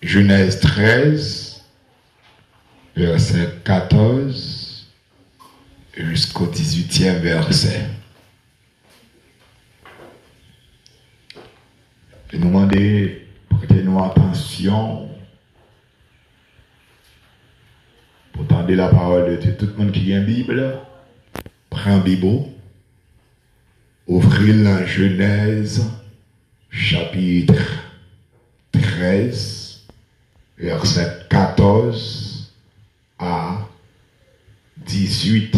Genèse 13, verset 14 jusqu'au 18e verset. Je nous demandais, prêtez-nous attention pour tendre la parole de Dieu. Tout le monde qui a une Bible, prend une Bible, ouvrez la Genèse, chapitre 13, verset 14 à 18.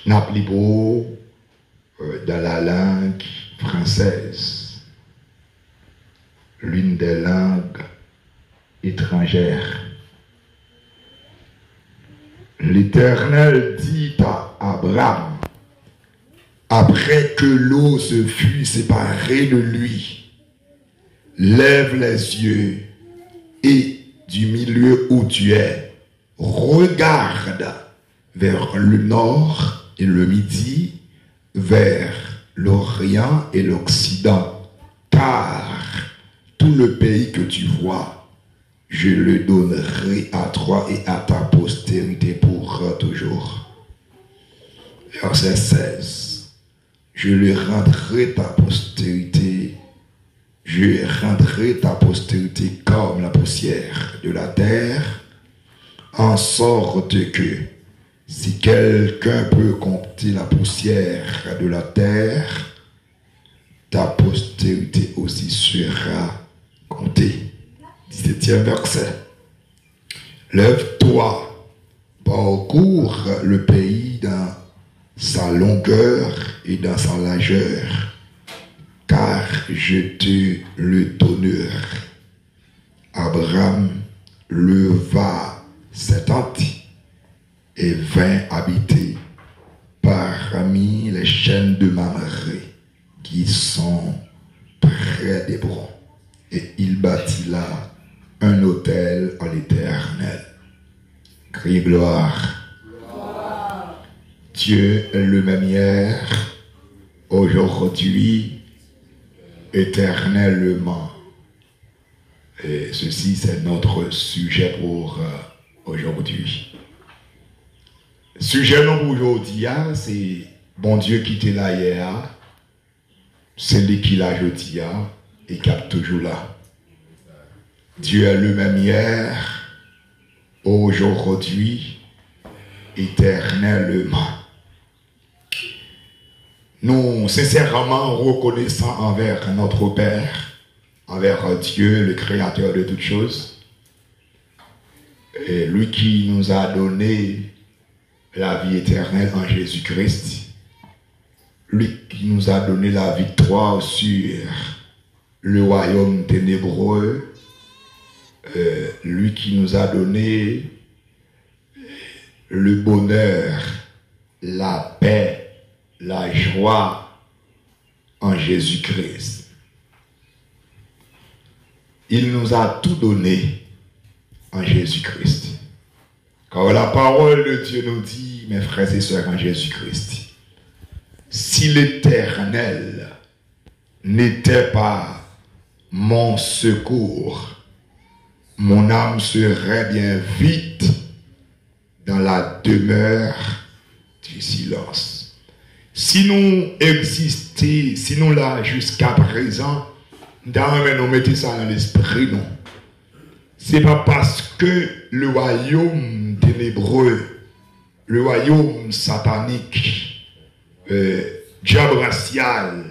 N'appelez dans la langue française, l'une des langues étrangères. L'Éternel dit à Abraham, après que l'eau se fut séparée de lui, lève les yeux et du milieu où tu es, regarde vers le nord et le midi, vers l'Orient et l'Occident, car tout le pays que tu vois, je le donnerai à toi et à ta postérité pour toujours. Verset 16. Je le rendrai ta postérité, je rendrai ta postérité comme la poussière de la terre, en sorte que si quelqu'un peut compter la poussière de la terre, ta postérité aussi sera comptée. 17e verset. Lève-toi, parcours le pays dans sa longueur et dans sa largeur, car je te le donnerai. Abraham leva ses tentes et vint habiter parmi les chaînes de Mamré qui sont près d'Hébron. Et il bâtit là un autel à l'Éternel. Criez gloire. Gloire. Dieu est le même hier, aujourd'hui, éternellement. Et ceci, c'est notre sujet pour aujourd'hui. Sujet non pour aujourd'hui, c'est bon Dieu qui était là hier, c'est lui qui l'a jeudi et qui est toujours là. Dieu est le même hier, aujourd'hui, éternellement. Nous, sincèrement reconnaissants envers notre Père, envers Dieu, le Créateur de toutes choses, et lui qui nous a donné la vie éternelle en Jésus-Christ, lui qui nous a donné la victoire sur le royaume ténébreux, lui qui nous a donné le bonheur, la paix, la joie en Jésus-Christ. Il nous a tout donné en Jésus-Christ. Car la parole de Dieu nous dit, mes frères et sœurs en Jésus-Christ, si l'Éternel n'était pas mon secours, mon âme serait bien vite dans la demeure du silence. Si nous existons, si nous là jusqu'à présent, nous mettons ça dans l'esprit, non. C'est pas parce que le royaume ténébreux, le royaume satanique, diable racial,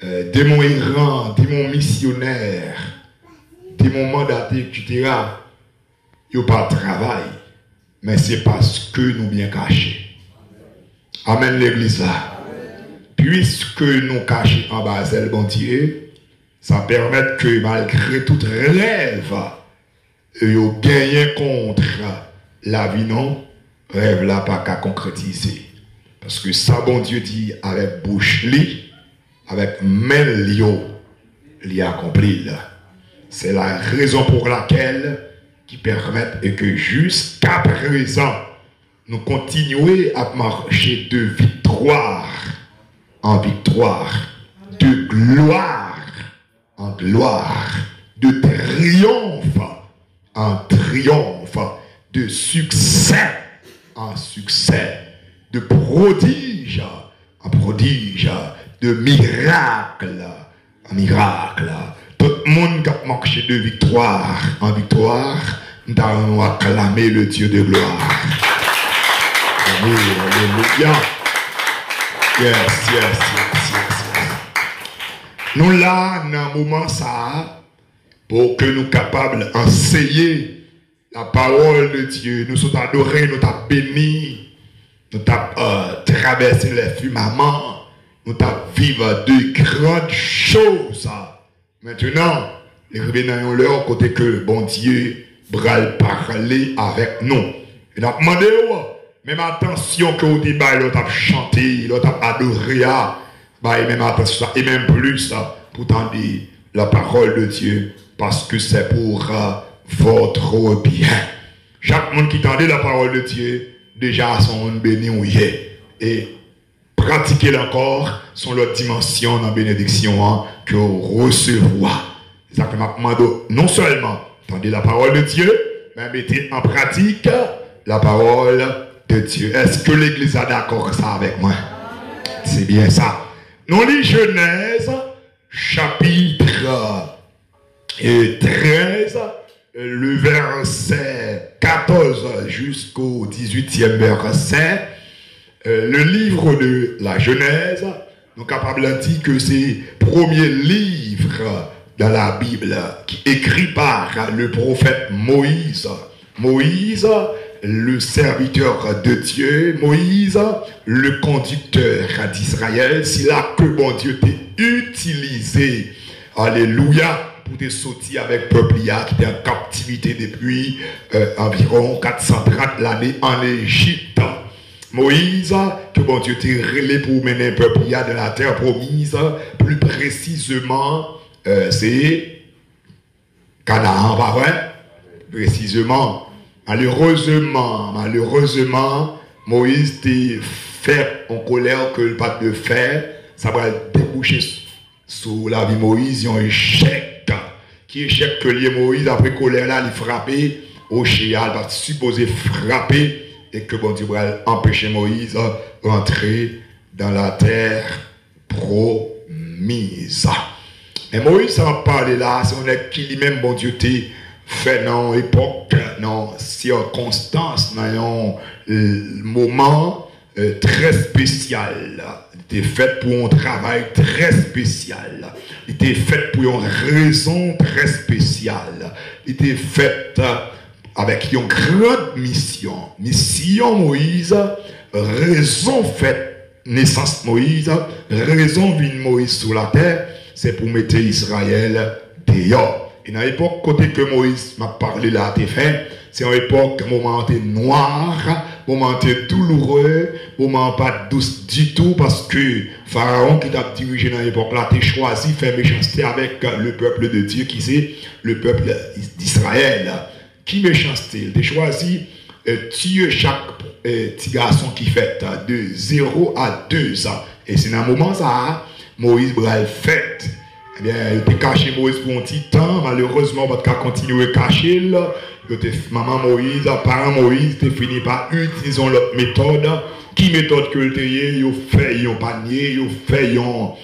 démon errant, démon missionnaire, démon mandaté, etc., il n'y a pas de travail, mais c'est parce que nous bien cachés. Amen l'église là. Puisque nous cachés en bas, c'est le bon Dieu, ça permet que malgré toute rêve, yo gagné contre la vie non, rêve là pas qu'à concrétiser. Parce que ça, bon Dieu dit avec bouche li, avec main lio, li accompli là. C'est la raison pour laquelle qui permet et que jusqu'à présent, nous continuons à marcher de victoire en victoire, de gloire en gloire, de triomphe en triomphe, de succès en succès, de prodige en prodige, de miracle en miracle. Tout le monde qui a marché de victoire en victoire, nous allons acclamer le Dieu de gloire. Alléluia. Yes. Nous là, dans un moment ça, pour que nous soyons capables d'enseigner la parole de Dieu, nous sommes adorés, nous sommes bénis, nous avons traversé les firmaments, nous avons vécu de grandes choses. Maintenant, les revenons leur côté que bon Dieu va parler avec nous. Et nous avons demandé, même attention que vous dites, l'autre a chanté, l'autre a adoré, même attention, et même plus, pour tendre la parole de Dieu, parce que c'est pour votre bien. Chaque monde qui tendait la parole de Dieu, déjà son béni ou et pratiquer encore son l'autre dimension dans la bénédiction que vous recevez. C'est ça que je demande, non seulement tendez la parole de Dieu, mais mettez en pratique la parole de Dieu. Est-ce que l'Église a d'accord ça avec moi? C'est bien ça. Nous lisons Genèse, chapitre 13, le verset 14 jusqu'au 18e verset. Le livre de la Genèse, nous sommes capables de dire que c'est le premier livre dans la Bible qui est écrit par le prophète Moïse. Moïse, le serviteur de Dieu, Moïse, le conducteur d'Israël. C'est là que bon Dieu t'a utilisé. Alléluia. Pour te sortir avec le peuple qui était en captivité depuis environ 430 l'année en Égypte. Moïse, que bon Dieu t'a relé pour mener le peuple de la terre promise, plus précisément, c'est Canaan, pas vrai? Précisément. Malheureusement, Moïse t'a fait en colère que le pas de faire, ça va déboucher sur la vie de Moïse, un échec. Qui échec que lié Moïse, après colère là, il frappait au chéal, il va supposer frapper, et que bon Dieu va empêcher Moïse de rentrer dans la terre promise. Mais Moïse en parle là, c'est on est qui lui-même, bon Dieu, t'es fait dans époque, dans circonstance, dans un moment très spécial. Il était fait pour un travail très spécial. Il était fait pour une raison très spéciale. Il était fait avec une grande mission. Mission Moïse, raison faite, naissance Moïse, raison vie de Moïse sur la terre, c'est pour mettre Israël dehors. Et dans l'époque, côté que Moïse m'a parlé là, c'est une époque, moment noir, moment douloureux, moment pas douce du tout, parce que Pharaon qui t'a dirigé dans l'époque là, t'a choisi faire méchanceté avec le peuple de Dieu, qui c'est le peuple d'Israël. Qui méchanceté? Il t'a choisi tuer chaque petit garçon qui fait de 0 à 2 ans. Et c'est dans un moment ça, Moïse va le faire. Eh bien, il était caché Moïse pour un petit temps. Malheureusement, on va continuer à cacher. Maman Moïse, parent Moïse, tu fini par utiliser l'autre méthode. Qui méthode que tu as? Ils ont fait un panier, ils ont fait un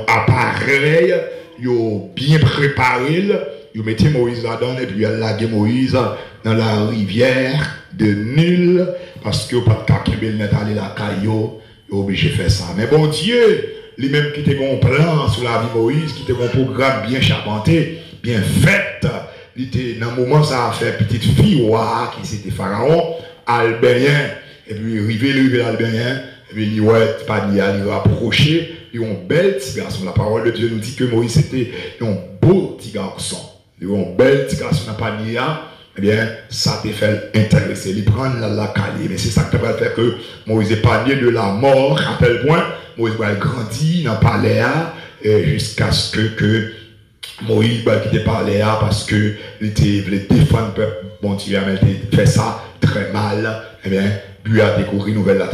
appareil, ils ont bien préparé. Ils ont mis Moïse là-dedans et puis ils ont lagué Moïse dans la rivière de Nil. Parce que pas de Kakibel n'est allé la caillou, ils ont obligé de faire ça. Mais bon Dieu, lui-même qui était un plan sur la vie de Moïse, qui était un programme bien charpenté, bien fait. Il était dans un moment ça a fait petite fille qui c'était Pharaon, albérien, et puis rivé albérien, et puis il pas il rapproché, il un bel petit garçon. La parole de Dieu nous dit que Moïse était un beau petit garçon. Il un bel petit garçon dans Pania. Eh bien, ça t'a fait intéresser. Il prend la calée. Mais c'est ça qui va faire que Moïse est épargné de la mort, à tel point, Moïse va grandir dans le palais jusqu'à ce que Moïse va quitter le palais parce que il voulait défendre le peuple. Bon Dieu, il fait ça très mal. Eh bien, puis a découvert une nouvelle la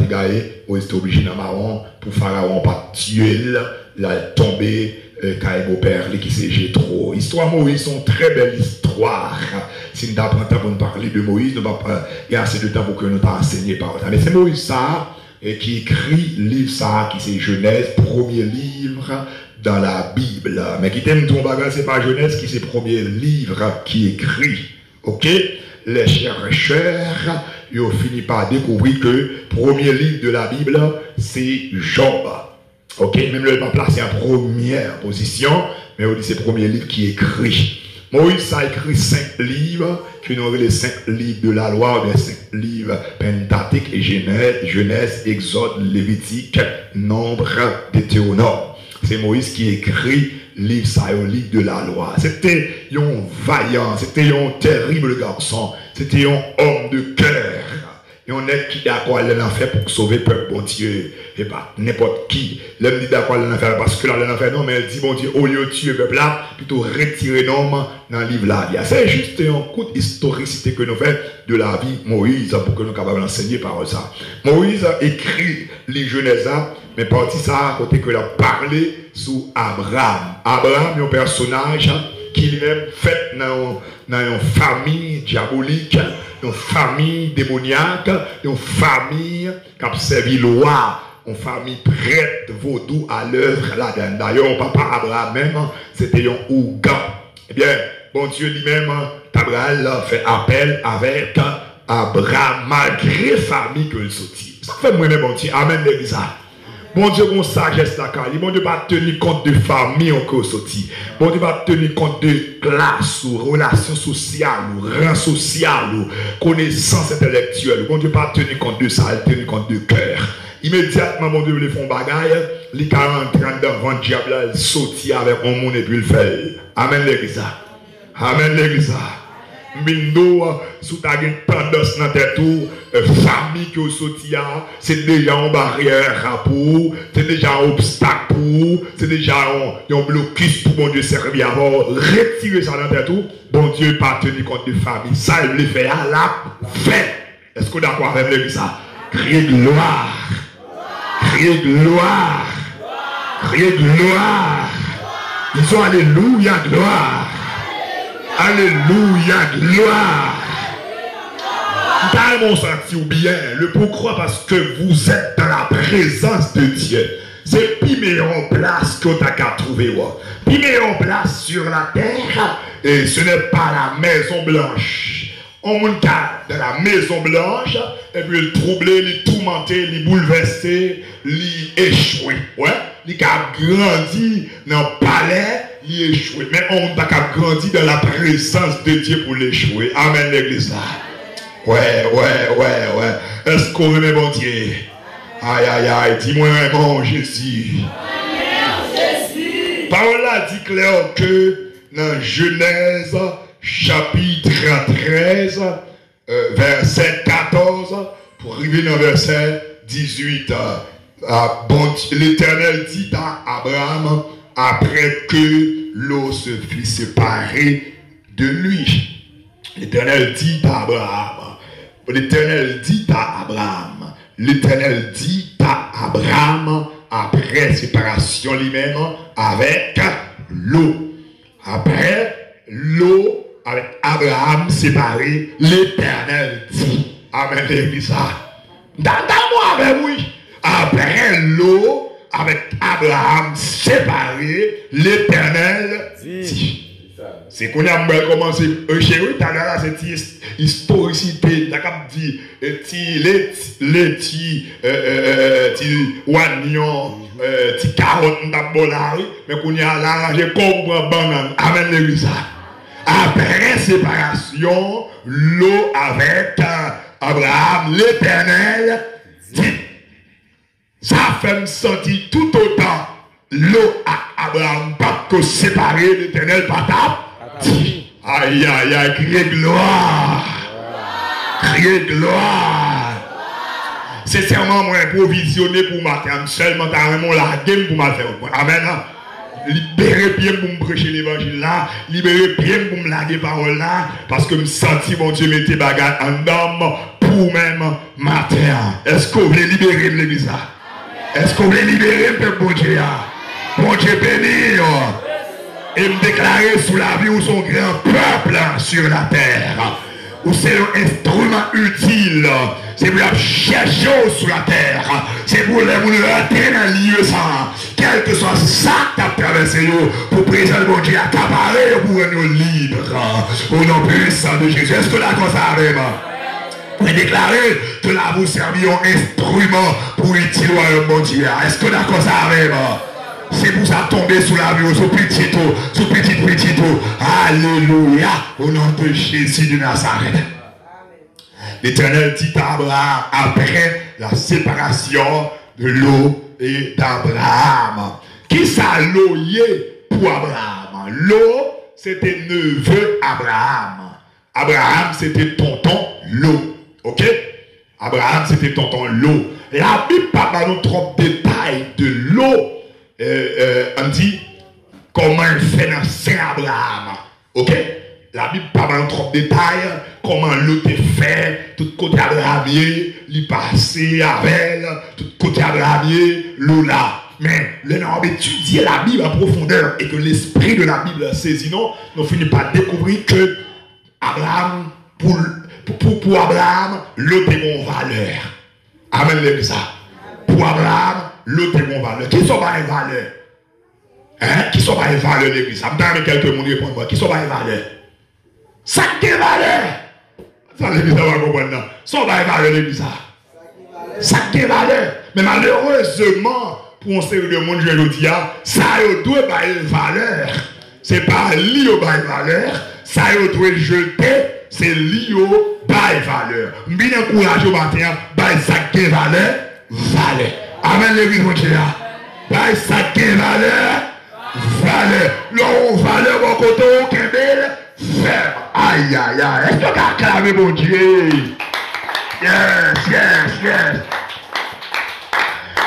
Moïse est obligé dans Maron pour Pharaon pas tuer, il a tombé Kaïbo Père, qui c'est Jétro. L'histoire de Moïse, sont très belle histoire. Si nous avons temps pour parler de Moïse, nous n'avons pas assez de temps pour que nous t'enseignions par ça. Mais c'est Moïse ça, qui écrit le livre ça, qui c'est Genèse, premier livre dans la Bible. Mais qui t'aime ton bagage, c'est pas Genèse, qui c'est le premier livre qui écrit. Ok? Les chercheurs, ils ont fini par découvrir que le premier livre de la Bible, c'est Job. Ok? Même le pas placé en première position, mais on dit c'est le premier livre qui écrit. Moïse a écrit 5 livres, qui nous les 5 livres de la loi, les 5 livres Pentateuque et Genèse, Exode, Lévitique, Nombre, Deutéronome. C'est Moïse qui écrit livre ça, le livre de la loi. C'était un vaillant, c'était un terrible garçon, c'était un homme de cœur. Un être qui d'accord aller en faire pour sauver le peuple, bon Dieu, et pas n'importe qui. L'homme dit d'accord aller en faire parce que là, elle en fait non, mais elle dit, bon Dieu, au lieu de tuer le peuple là, plutôt retirer l'homme dans le livre là. C'est juste un coup d'historicité que nous faisons de la vie Moïse pour que nous soyons capables d'enseigner par ça. Moïse a écrit les Genèse, mais parti ça à côté que il a parlé sous Abraham. Abraham est un personnage qui lui-même fait dans une famille diabolique, une famille démoniaque, une famille qui a servi le roi, une famille prête vaudou à l'œuvre là-dedans. D'ailleurs, papa Abraham même, c'était un Ougan. Eh bien, bon Dieu lui-même, Abraham fait appel avec Abraham, malgré la famille que le sortit. Ça fait moi-même, bon Dieu, amen l'église. Bon Dieu, bon sagesse la carrière. Bon Dieu, pas tenir compte de famille encore sorti. Bon Dieu, pas tenir compte de classe ou relations sociales ou rang social ou connaissance intellectuelle. Bon Dieu, pas tenir compte de ça, tenir compte de cœur. Immédiatement, mon Dieu, les font bagaille, les 40 devant le diable, ils sortent avec un monde et puis le fait. Amen l'église. Amen l'église. Mindo, sous ta tendance dans tes tours, famille qui est sortie, c'est déjà une barrière pour, c'est déjà un obstacle pour, c'est déjà un blocus pour mon Dieu servir avant. Retirer ça dans tes tours, bon Dieu, pas tenir compte de famille. Ça, il le fait à la fin. Est-ce que d'accord avec lui ça? Criez gloire. Criez gloire. Criez gloire. Ils ont alléluia, gloire. Alléluia, gloire. Dans mon senti ou bien, le pourquoi parce que vous êtes dans la présence de Dieu. C'est plus meilleure place que tu as trouvé. Plus meilleure place sur la terre, et ce n'est pas la Maison Blanche. On monte dans la Maison Blanche, et puis le troubler, le tourmenter, le bouleverser, l'échouer. Ouais, il a grandi dans le palais. Il échoué. Mais on n'a qu'à grandir dans la présence de Dieu pour l'échouer. Amen l'église là. Ouais. Est-ce qu'on remet bon Dieu? Aïe. Dis-moi mon Jésus. Parole là dit clair que dans Genèse chapitre 13 verset 14 pour arriver dans verset 18. L'Éternel dit à Abraham après que l'eau se fut séparée de lui. L'Éternel dit à Abraham. L'Éternel dit à Abraham après séparation lui-même avec l'eau. Après l'eau avec Abraham séparé, l'Éternel dit. Amen, l'église. Dans-moi avec oui. Après l'eau avec Abraham séparé, l'Éternel dit. C'est qu'on a commencé chez eux, t'as là cette historicité, t'as comme dit, les oignons, les carottes, mais qu'on a l'arrangé comme un banane. Amen l'église. Après séparation, l'eau avec Abraham, l'Éternel dit. Ça fait me sentir tout autant l'eau à Abraham pas que séparé l'Éternel pas aïe, criez gloire. Criez gloire. C'est seulement moi improvisionné pour matin, seulement carrément la game pour matin. Amen. Libérez bien pour me prêcher l'évangile là, libérez bien pour me laguer parole là, parce que me sentis mon Dieu mettez bagarre en dame pour même matin. Est-ce que vous voulez libérer l'église là? Est-ce que vous voulez libérer le peuple bon Dieu là? Bon Dieu béni. Et me déclarer sous la vie où son grand peuple sur la terre. Où c'est un instrument utile. C'est pour chercher sur la terre. C'est pour les rentrer dans le lieu ça. Quel que soit ça que tu as traversé, pour présenter mon Dieu accaparer pour nous libres. Au nom puissant de Jésus. Est-ce que la cause arrive? Pour déclarer que là vous servez un instrument pour utiliser le bon Dieu. Est-ce que la cause arrive? C'est pour ça tomber sous la vie, sous petit tout. Alléluia. Au nom de Jésus de Nazareth. L'Éternel dit à Abraham après la séparation de l'eau et d'Abraham. Qui ça l'eau y est pour Abraham? L'eau, c'était neveu Abraham. Abraham, c'était tonton l'eau. Ok? Abraham, c'était tonton l'eau. La Bible parle nous trop de détails de l'eau. On dit comment il fait dans Saint-Abraham. Ok? La Bible parle en trop de détails, comment l'eau est fait, tout côté Abrahamien, il passé avec, tout côté Abrahamien, l'eau là. Mais le nom étudier la Bible en profondeur et que l'esprit de la Bible saisit, nous finissons par découvrir que Abraham, pour Abraham, l'eau est bon valeur. Amen, l'église. Pour Abraham, l'eau est bon valeur. Qui sont pas une valeur? Hein? Qui sont pas une valeur, l'église? Ça me donne quelques mots répondre. Qui sont pas une valeur? Ça qui est valeur. Ça, l'église va comprendre. Ça va être valeur, l'église. Ça qui est valeur. Mais malheureusement, pour un série de monde, je le dis, ça doit être une valeur. C'est pas lié au bail valeur. Ça doit être jeté. C'est lié au bail valeur. Bien encouragé au matin, bail ça qui est valeur. Valeur. Amen, l'église, mon Dieu. Bail ça qui est valeur. Valeur. L'on valeur, mon côté, au Québec. Ferme. Aïe, aïe, aïe. Est-ce que tu as acclamé mon Dieu? Yes.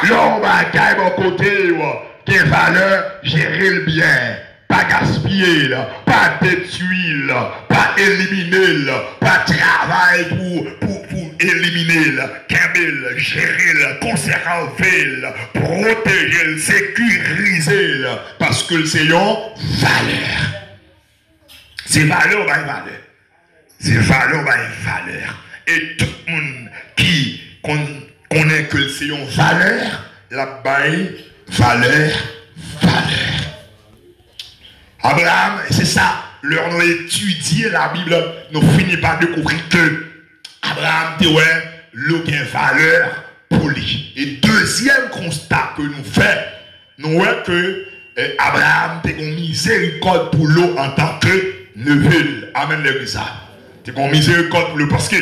L'homme a mon côté, qui est valeur, gérer le bien. Pas gaspiller, pas détruire, pas éliminer, pas travail pour éliminer, gérer, conserver, protéger, sécuriser. Parce que c'est une valeur. C'est valeur, c'est valeur, valeur. Et tout le monde qui connaît que c'est une valeur, la baille, valeur. Abraham, c'est ça, leur nous étudier la Bible, nous finissons par découvrir que Abraham dit ouais, l'eau qui a valeur pour lui. Et deuxième constat que nous faisons, nous voyons que Abraham a une miséricorde pour l'eau en tant que neveu. Amen, l'église. C'est qu'on miséricorde pour l'eau. Parce que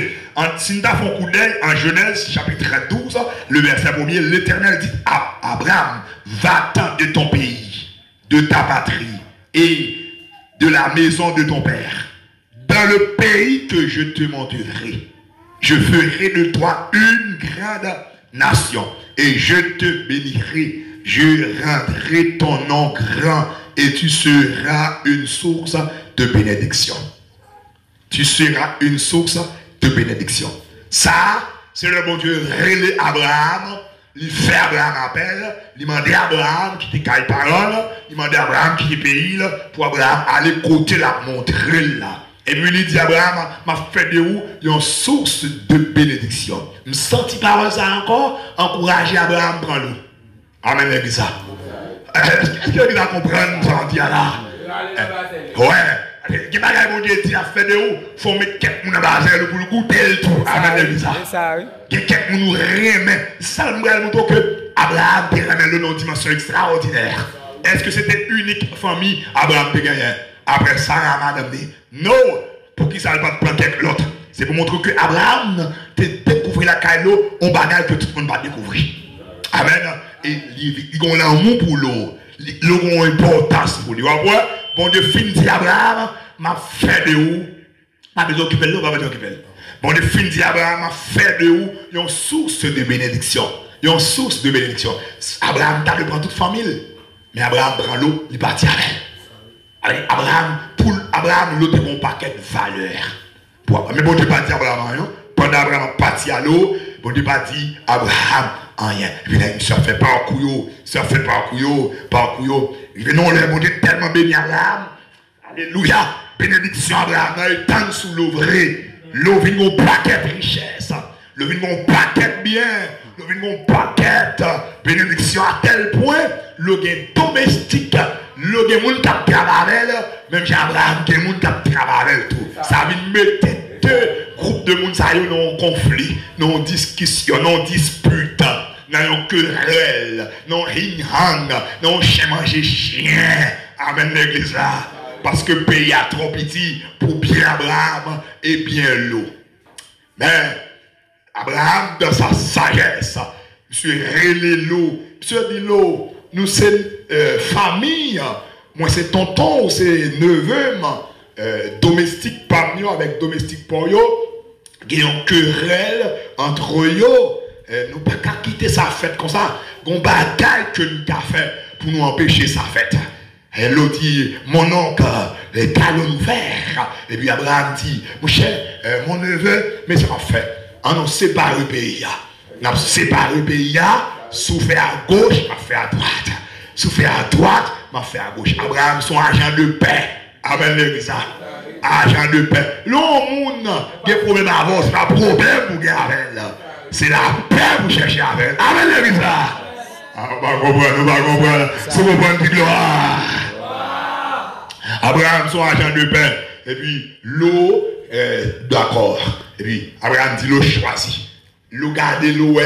si nous avons un coup d'œil en Genèse, chapitre 12, le verset 1er, l'Éternel dit à Abraham, va-t'en de ton pays, de ta patrie et de la maison de ton père, dans le pays que je te montrerai. Je ferai de toi une grande nation et je te bénirai. Je rendrai ton nom grand et tu seras une source de bénédiction. Tu seras une source de bénédiction. Ça, c'est le bon Dieu relais Abraham. Il fait Abraham appel. Il demande à Abraham qui te caille parole. Il demande à Abraham qui te pays pour Abraham aller côté la montrer là. Et puis il dit Abraham, m'a fait de où une source de bénédiction. Je me sens par ça encore, encourager Abraham à prendre l'eau. Amen, l'église. Est-ce que vous comprenez ça on dit là? Ouais. Qui bagaille mon Dieu dit a fait de où? Faut mettre quelqu'un dans la base pour le goûter le tout. Amen, l'église. Quelqu'un nous remet. Ça nous montre que Abraham te remet le nom dimension extraordinaire. Est-ce que c'était unique famille Abraham te gagné? Après Sarah, madame dit, non, pour qui ça ne va pas planter avec l'autre. C'est pour montrer que Abraham te découvre la caillou, on bagaille que tout le monde va découvrir. Amen. Et il y a un amour pour l'eau. L'eau a une importance pour lui. Bon Dieu, fin dit Abraham, m'a fait de où? M'a besoin d'occuper l'eau, m'a besoin d'occuper l'eau. Bon Dieu, fin dit Abraham, m'a fait de où? Il y a une source de bénédiction. Il y a une source de bénédiction. Abraham t'a de prendre toute famille. Mais Abraham prend l'eau, il partit avec. Abraham, pour Abraham, l'eau est un paquet de valeurs. Mais bon Dieu pas dit Abraham, pendant Abraham parti à l'eau, bon Dieu pas dit Abraham, rien. Ça fait parcours, ça fait parcours. Non, le bon Dieu tellement béni Abraham. Alléluia. Bénédiction Abraham, il tente sous l'ouvrier. L'eau vient mon paquet de richesse. Le vient mon paquet de bien. Le vient mon paquet de bénédiction à tel point. Le gain domestique. Le gain moun qui travaille. Même chez Abraham, il y a moun qui travaille tout. Ça vient mettre deux groupes de monde dans un conflit, dans une discussion, dans une dispute, dans une querelle, dans un ring-hang, dans un chien manger chien. Amen l'église là. Parce que le pays a trop petit pour bien Abraham et bien l'eau. Mais Abraham, dans sa sagesse, monsieur relé l'eau. Monsieur dit l'eau, nous c'est famille. Moi c'est tonton, c'est neveu, domestique parmi nous avec domestique pour eux. Il y a une querelle entre eux. Nous ne pouvons pas quitter sa fête comme ça. Il y a une bataille que nous avons fait pour nous empêcher sa fête. Et l'autre dit, mon oncle, les talons ouverts. Et puis Abraham dit, mon cher, mon neveu, mais ça va faire. On a séparé le pays. On a séparé le pays. Souffert à gauche, m'a fait à droite. Souffert à droite, m'a fait à gauche. Abraham, son agent de paix. Amen l'église. Agent de paix. L'homme, qui a un problème avant, c'est pas un problème pour gagner. C'est la paix pour chercher avec. Amen l'église. On va comprendre. C'est mon bon de gloire. Abraham, son agent de paix. Et puis, l'eau, d'accord. Et puis, Abraham dit l'eau choisit. L'eau garder l'eau,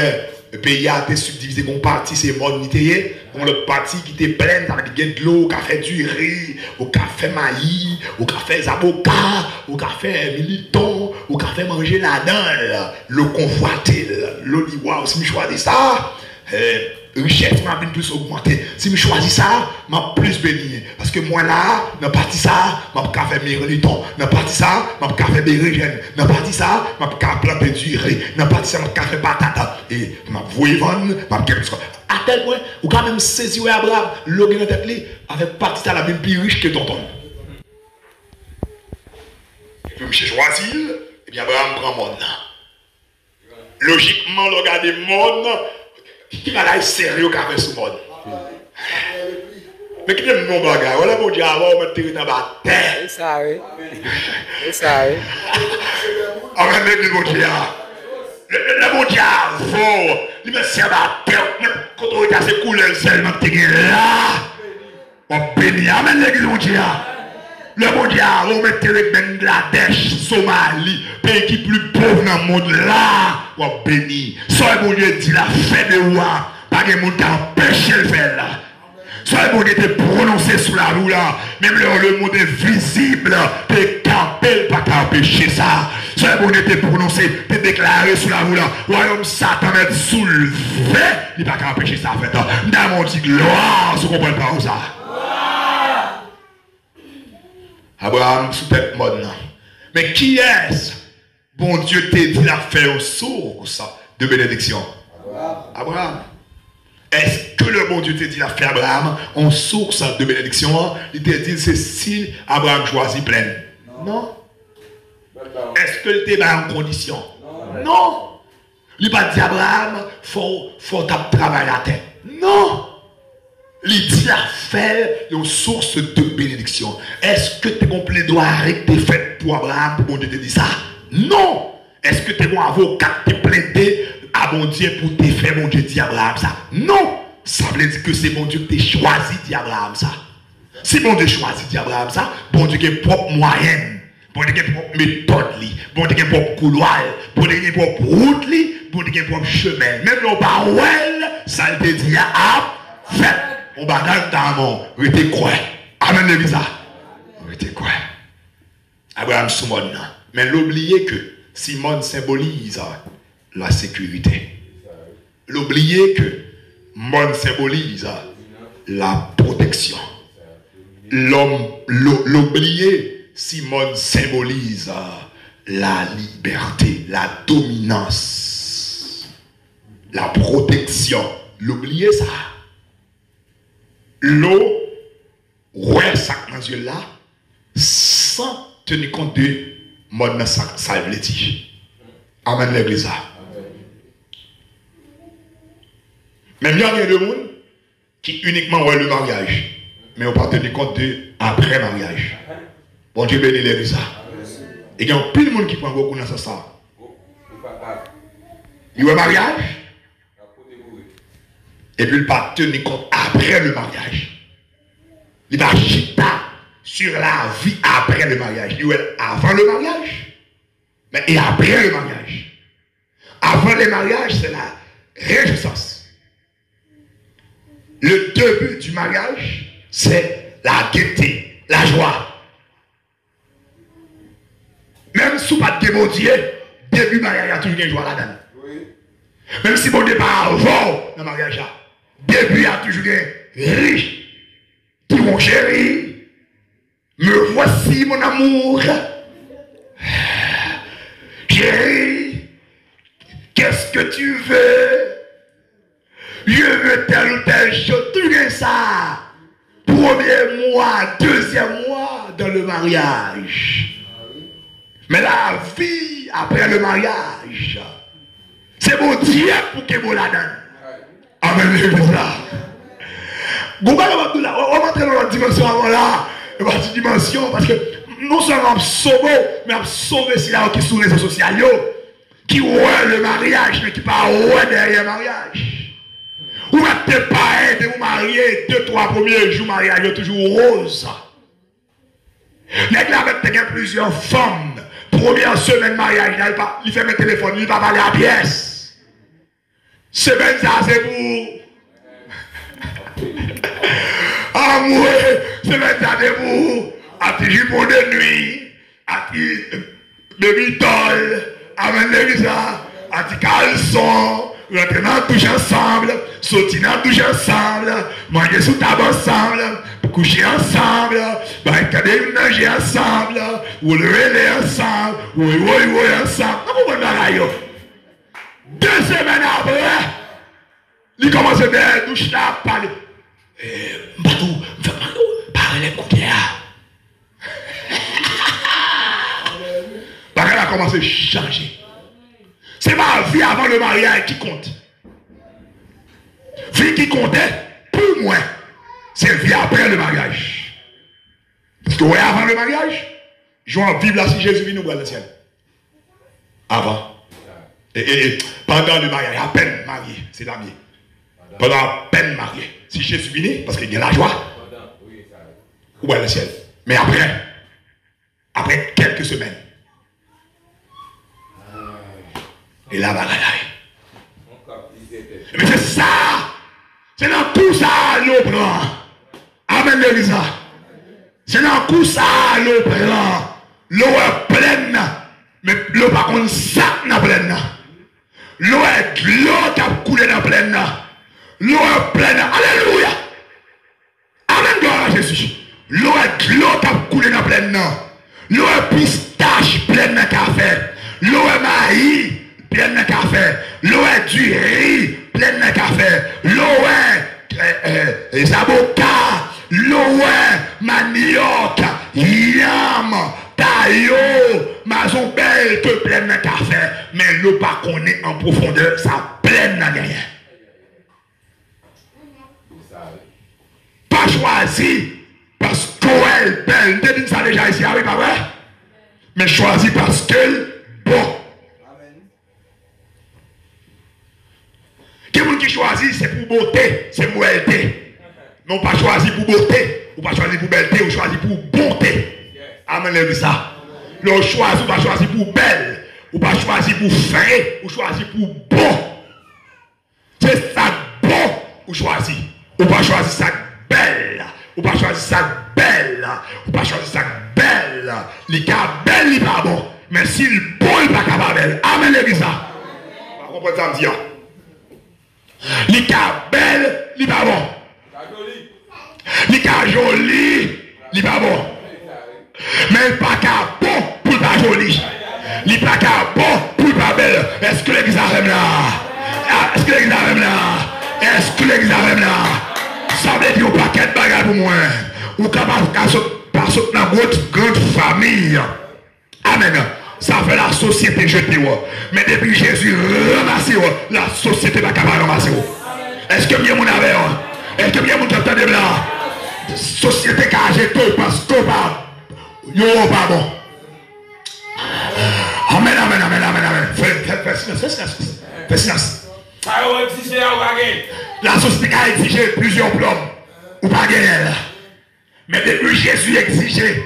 le pays a été subdivisé. Une partie, c'est monité. L'autre partie qui était pleine, avec de l'eau, qui a fait du riz, qui a fait maïs, qui a fait des avocats, qui a fait militon, qui a fait manger la dent. L'eau convoité. L'eau dit, waouh, si je choisis ça, richesse m'a plus augmenté. Si je choisis ça, m'a plus béni. Parce que moi là, dans la partie ça, m'a pas fait militon. Dans la partie ça, m'a pas fait bérégène. Dans la partie ça, m'a pas planté du riz. Dans la partie ça, m'a pas fait patate. Et m'a voué vendre, m'a fait à tel point, ou quand même saisir Abraham, l'eau dans tête avec partie ça la même plus riche que tonton. Et puis je choisis, et bien Abraham prend monde. Logiquement, regardez monde. Qui va là sérieux qu'a fait ce monde? Mais qui est mon bagage? Voilà mon Dieu, avant, on va tirer dans la terre. C'est ça, oui. C'est ça, oui. On va mettre mon Dieu. Le mon Dieu, avant, il me sert à la terre. Quand on regarde ces couleurs, seulement que tu es là. On bénit. Amen, l'église, mon Dieu. Le bon Dieu, on va mettre le Bangladesh, Somalie, pays qui est plus pauvre dans le monde là. On bénit. Soit le bon Dieu dit la fête de roi, pas de monde qui empêche le faire là. Soit le bon Dieu te prononcé sous la roue là, même le monde est visible, te camper, pas empêcher ça. Soit le bon Dieu te prononcé, te déclaré sous la roue là, royaume Satan est soulevé, il pas empêcher ça en fait. Dans mon dit gloire, vous comprenez pas ça? Abraham sous tête mode. Mais qui est-ce? Bon Dieu t'a dit la faire source de bénédiction. Abraham. Est-ce que le bon Dieu t'a dit la faire Abraham en source de bénédiction? Il t'a dit c'est si Abraham choisit pleine. Non. Est-ce que il t'a en condition? Non. Il n'a pas dit Abraham, faut travailler la terre. Non. Il dit à faire une source de bénédiction. Est-ce que tu as un plaidoirie que tu fait pour Abraham pour bon Dieu te dit ça? Non. Est-ce que tu as un avocat qui te plaidé à bon Dieu pour te faire bon Dieu dit Abraham ça? Non. Ça veut dire que c'est bon Dieu qui t'a choisi dit Abraham ça. Si bon Dieu choisit dit Abraham ça, bon Dieu qui a propre moyenne, bon Dieu qui a propre méthode, bon Dieu qui a propre couloir, bon Dieu qui a propre route, bon Dieu qui a propre chemin. Même le barouel, ça te dit à fait. On va dans le monde, on était quoi? Amen l'église. On était quoi? Abraham Simon. Mais l'oublier que Simon symbolise la sécurité. L'oublier que Mon symbolise la protection. L'oublier, Simon symbolise la liberté, la dominance, la protection. L'oublier ça. L'eau, ouais, ça dans les yeux là, sans tenir compte de mon sac, ça veut dire. Amen l'église. Même il y a deux monde qui uniquement voient le mariage, mais on pas tenu compte de après mariage. Bon Dieu bénit les ça. Et il y a plus de monde qui prend beaucoup dans ça. Il y a un mariage, et puis il pas tenir compte après le mariage. Il va jeter sur la vie après le mariage. Il y a avant le mariage, mais et après le mariage. Avant le mariage, c'est la réjouissance. Le début du mariage, c'est la gaieté, la joie. Même si vous n'avez pas de bon Dieu, début du mariage, il y a toujours une joie là-dedans. Même si vous n'avez pas avant dans le mariage, début, il y a toujours un riche. Qui mon chéri, me voici mon amour. Chéri, qu'est-ce que tu veux? Je veux telle ou telle chose, tout bien ça. Premier mois, deuxième mois dans le mariage. Mais la vie après le mariage, c'est mon Dieu pour que vous la donne. Amen. On va entrer dans la dimension avant là, dans la dimension, parce que nous sommes sauvés, mais nous sauver si là qui sont les réseaux sociaux, qui voient le mariage, mais qui ne parlent pas derrière le mariage. Ou n'êtes pas de vous marier 2-3 premiers jours mariage, toujours rose. Les gars avec plusieurs femmes, première semaine mariage, il fait mes téléphones, il va parler à pièce. Semaine ça, c'est pour. Amour, semaine ça, c'est pour. À tes jupons de nuit, à tes baby doll, amène les ça, à tes caleçons. Rentrer dans la douche ensemble, sortir dans la douche ensemble, manger sous table ensemble, coucher ensemble, manger ensemble, ou le relais ensemble, ou ensemble. Comment on va là? 2 semaines après, il commence à faire la douche là, parler. Batou, parler les coups parce qu'elle a commencé à changer. C'est ma vie avant le mariage qui compte. Vie qui comptait, pour moi, c'est vie après le mariage. Parce que ouais, avant le mariage, je vais vivre là si Jésus vient nous voir le ciel. Avant. Et pendant le mariage, à peine marié, c'est la mienne. Pendant à peine marié. Si Jésus vient, parce qu'il y a la joie, ou voir le ciel. Mais après quelques semaines, et là, bagaille. Mais c'est ça. C'est dans tout ça l'eau prend. Amen, l'Église. C'est dans tout ça l'eau prend. L'eau est pleine. Mais l'eau par contre, ça n'est pleine. L'eau est l'eau qui a coulé dans pleine. L'eau est pleine. Alléluia. Amen, gloire à Jésus. L'eau est l'eau qui a coulé dans pleine. L'eau est pistache pleine de café. L'eau est maïs pleine de café. L'eau est du riz, pleine de café. L'eau est les avocats. L'eau est manioc, yam, taillot, maison belle que pleine de café. Mais l'eau pas qu'on est en profondeur, ça pleine de rien. Pas choisi parce qu'elle est belle. Je dis ça déjà ici, oui, pas vrai? Mais choisi parce qu'elle est bon. Quelqu'un qui choisit, c'est pour beauté, c'est pour belleté. Non pas choisi pour beauté, ou pas choisi pour belleté, ou choisi pour bonté. Amen, les ça. Le choisi, ou pas choisi pour belle, ou pas choisi pour fin, ou choisi pour bon. C'est ça bon, ou choisi. Ou pas choisi ça belle, ou pas choisi ça belle, ou pas choisi ça belle. Les cas belle, il pas bon. Mais s'il bon, il pas capable. Amen, les ça. On comprend ça, me dire. Les cas belles, ils pas bon. Les cas jolis, ils pas bon. Mais pas cas bon pour pas joli. Les pas cas bon pour pas belle. Est-ce que l'église a là? Est-ce que l'église a là? Est-ce que l'église a là? Ça veut dire un paquet de bagages pour moi. Ou capable de passer dans votre grande famille. Amen. Ça fait la société jeter. Mais depuis Jésus ramasse, la société va capable de ramasser. Est-ce que bien mon avec? Est-ce que bien mon t'entend de là? Société qui a jeté parce que yo pas bon. Amen, amen, amen, amen, amen. Fais silence. La société a exigé plusieurs plomb. Ou pas gagner. Mais depuis Jésus exigeait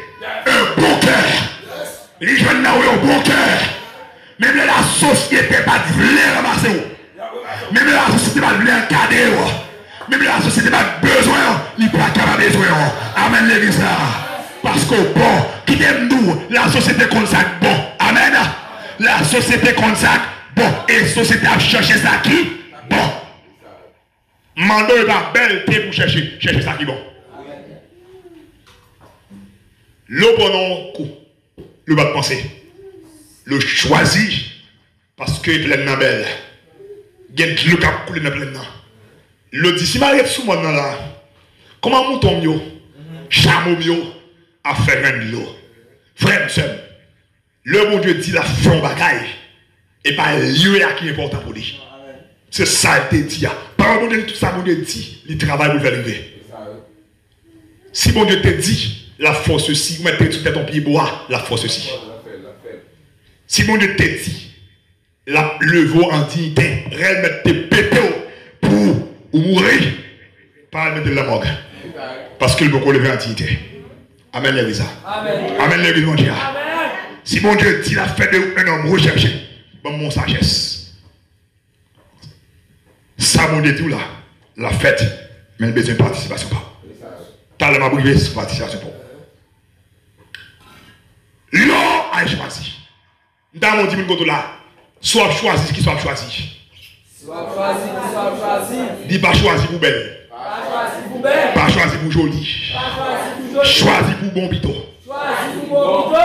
un bon cœur. Les jeunes n'ont un bon cœur. Même la société pas de vouloir ramasser. Même la société pas de vouloir encadrer. Même la société pas besoin. Il pas capable besoin. Amen l'église là. Parce que bon, qui aime nous, la société comme ça bon. Amen. La société comme ça bon. Et la société a cherché ça qui bon. Mando est pas belle pour chercher ça qui bon. Le bon coup, le bas de pensée, le choisi parce que il est plein belle. Il y a le cap coulé dans plein. Le dit si m'arrive sous moi là, comment mon tombe yo, chameau yo a fait un de l'eau. Frère seul, le bon Dieu dit la fond bagaille et pas lieu qui est important pour lui. C'est ça qu'il dit. Par bon Dieu tout ça bon Dieu dit, il travaille pour faire lever. Si bon Dieu te dit la force aussi, vous mettez sur ton pied bois, la force aussi. Si mon Dieu te dit, le veau en dignité, remettre tes pétés pour mourir, pas mettre de la morgue. Parce qu'il veut qu'on lever en dignité. Amen l'église. Amen l'église mon Dieu. Si mon Dieu dit la fête d'un homme recherché, bon mon sagesse. Ça mon Dieu tout là, la fête, mais il besoin de participation pas. T'as le mabouillé, c'est participation pas. L'homme a choisi. Dans mon dit là, soit choisi qui soit choisi. Soit choisi qui soit choisi. Dis pas choisi pour belle. Pas choisi pour belle. Pas choisi pour joli. Pas choisi pour joli. Choisi pour bon bito. Choisi pour bon bito.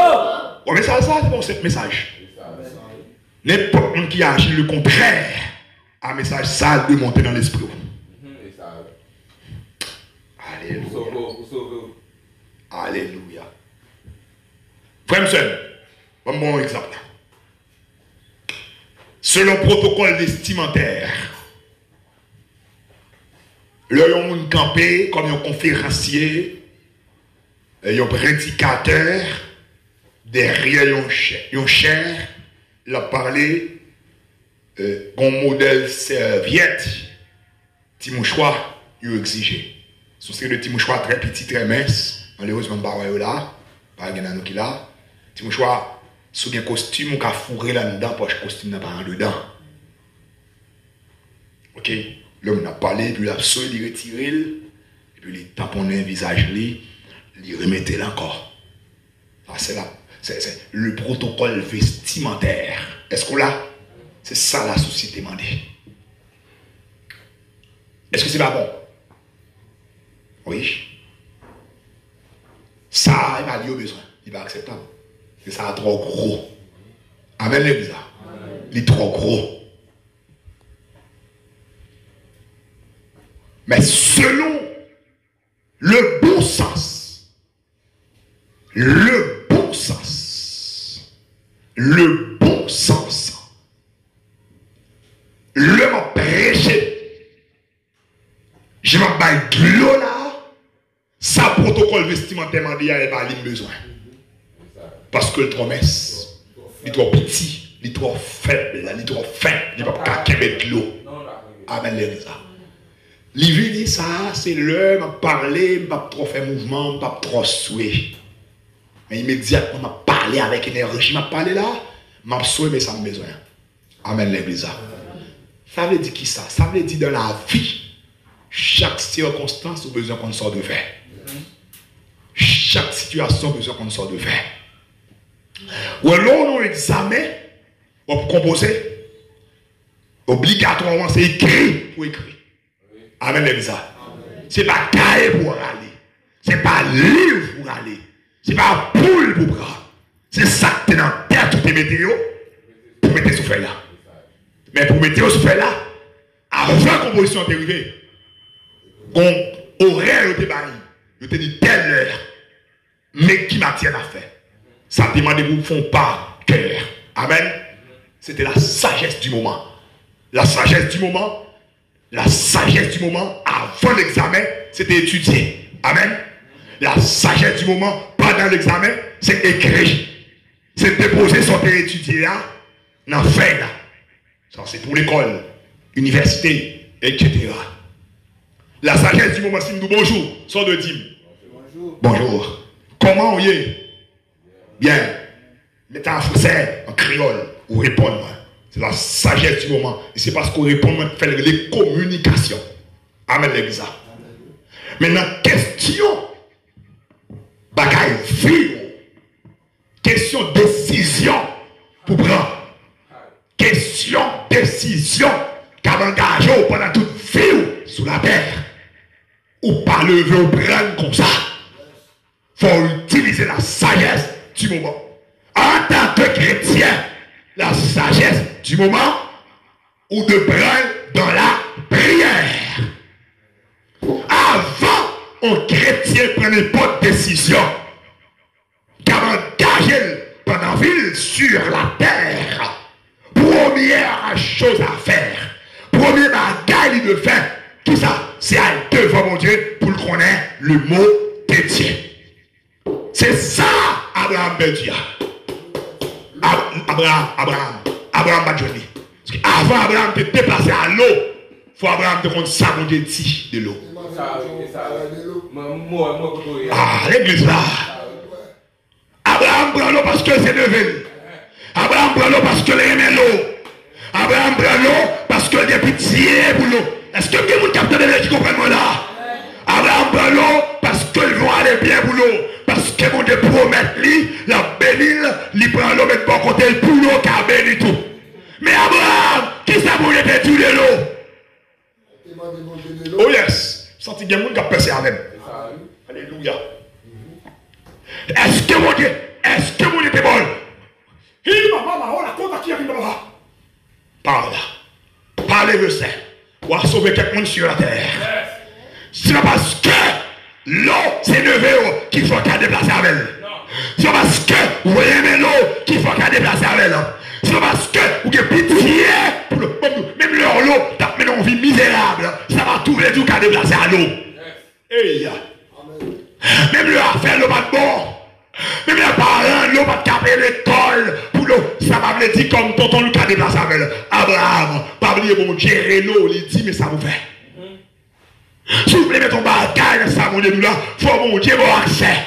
Oh, mais ça c'est bon ce message. N'importe qui qui agit le contraire, un message sale de monter dans l'esprit. Alléluia. Alléluia. Frère Monsieur, un bon exemple. Selon le protocole vestimentaire, le monde campé comme un conférencier, un prédicateur, derrière un chair, il a parlé d'un modèle serviette, petit mouchoir, il a exigé. Ce serait le petit mouchoir très petit, très mince, malheureusement, là, pas de nous qui là. Petit mouchoir, sous un costume, on a fourré là-dedans, poche costume n'a pas en dedans. Ok? L'homme a parlé, puis il a sauté, il a retiré, et puis il a tamponné le visage, il remettait là encore. C'est là. C'est le protocole vestimentaire. Est-ce que là, c'est ça la société m'a dit? Est-ce que c'est pas bon? Oui. Ça, il va dire au besoin. Il va accepter. C'est ça trop gros. Amen l'église. Il est trop gros. Mais selon le bon sens, le bon sens, le m'a prêché, je m'en baille de l'eau là, sa protocole vestimentaire m'a dit, il n'y a pas besoin. Parce que le promesse, il est trop petit, il est trop faible, il est trop fin, il ne peut pas mettre de l'eau. Amen l'église. L'hiver dit ça, c'est l'heure, m'a parlé, m'a trop fait mouvement, m'a trop soué. Mais immédiatement, m'a parlé avec énergie, m'a parlé là, m'a soué, mais ça m'a besoin. Amen l'église. Ça veut dire qui ça? Ça veut dire dans la vie, chaque circonstance a besoin qu'on sorte de faire. Chaque situation a besoin qu'on sorte de faire. Ou alors, on examen, on peut composer, obligatoirement, c'est écrit pour écrire. Amen l'église. Ce n'est pas cahier pour aller. Ce n'est pas livre pour aller. Ce n'est pas poule pour prendre. C'est ça que tu es dans la terre, tout est météo, pour mettre ce feuille là. Mais pour mettre ce feuille là, avant la composition est arrivée, on aurait été barré. Je te dis telle heure, mais qui m'attire à faire. Ça demande de vous font pas cœur. Amen. C'était la sagesse du moment. La sagesse du moment, La sagesse du moment, avant l'examen, c'était étudier. Amen. La sagesse du moment, pendant l'examen, c'est écrire. C'est déposer son père étudié là, dans fait là. Ça, c'est pour l'école, université, etc. La sagesse du moment, c'est nous bonjour, sans de dîme. Bonjour. Comment on y est? Bien. L'état en français, en créole, ou répondre. C'est la sagesse du moment. Et c'est parce qu'on répond, on fait les communications. Amen, l'église. Maintenant, question. Bagaille, vie. Question, décision. Pour prendre. Question, décision. Qu'à engager pendant toute vie sous la terre. Ou pas lever ou prendre comme ça. Il faut utiliser la sagesse du moment. En tant que chrétien, la sagesse du moment ou de prendre dans la prière. Avant, un chrétien prenait pas de décision. Car engager pendant ville sur la terre. Première chose à faire. Premier bagage il de faire. Tout ça, c'est aller devant mon Dieu pour le connaître le mot de Dieu. C'est ça, Abraham Bedia. Abraham Badjoni. Parce qu'avant Abraham te déplacer à l'eau, il faut Abraham te rendre ça, mon Dieu, de l'eau. Ah, l'église là. Abraham prend l'eau parce que c'est levé. Abraham prend l'eau parce que aime l'eau. Abraham prend l'eau parce que il a pitié pour l'eau. Est-ce que quelqu'un capte de qui comprend moi là? Abraham prend l'eau parce qu'ils vont aller bien pour l'eau. Parce que mon Dieu promet lui, la bénile, il prend l'eau, mais pas côté pour l'eau, car béni tout. Mais Abraham, qui ça vous a perdu de l'eau? Oh yes, senti qu'il y a quelqu'un qui a percé avec. Alléluia. Est-ce que mon Dieu est bon? Par là. Parlez le sein. Ou à sauver quelqu'un sur la terre. C'est pas parce que l'eau, c'est levé qu'il faut qu'elle déplace avec elle. C'est pas parce que vous aimez l'eau qu'il faut qu'elle déplace avec elle. C'est pas parce que vous avez pitié pour le peuple. Même leur l'eau, t'as maintenant une vie misérable. Ça va tout le tout qu'elle déplace à l'eau. Même leur affaire, l'eau pas de bon. Même les parents, l'eau pas de caper l'école. Pour l'eau, ça va me dire comme tonton Lucas déplace avec elle. Abraham, pas oublier bon gérer l'eau, il dit, mais ça vous fait. Si vous voulez mettre ton bagage dans sa monnaie là, il faut mon Dieu avoir accès.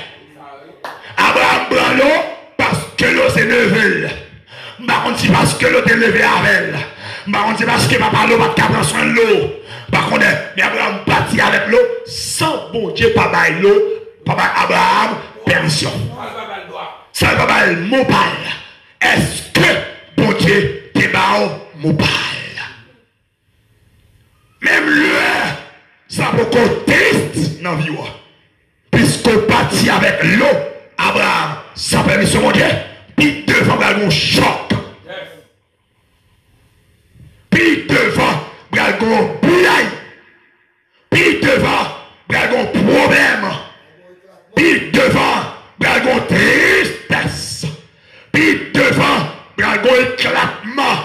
Abraham prend l'eau parce que l'eau c'est levé. Par contre, c'est parce que l'eau est levée avec elle. Par contre, c'est parce que papa l'eau va prendre soin de l'eau. Par contre, mais Abraham partit avec l'eau sans bon Dieu pas bailler l'eau. Papa Abraham, permission. Ça va pas le mobile. Est-ce que bon Dieu débat mobile? Même lui. Ça va beaucoup triste dans la vie. Puisqu'on partit avec l'eau, Abraham, sans permission, mon Dieu, puis devant, il y a un choc. Puis devant, il y a un bouillage. Puis devant, il y a un problème. Puis devant, il y a une tristesse. Puis devant, il y a un éclatement.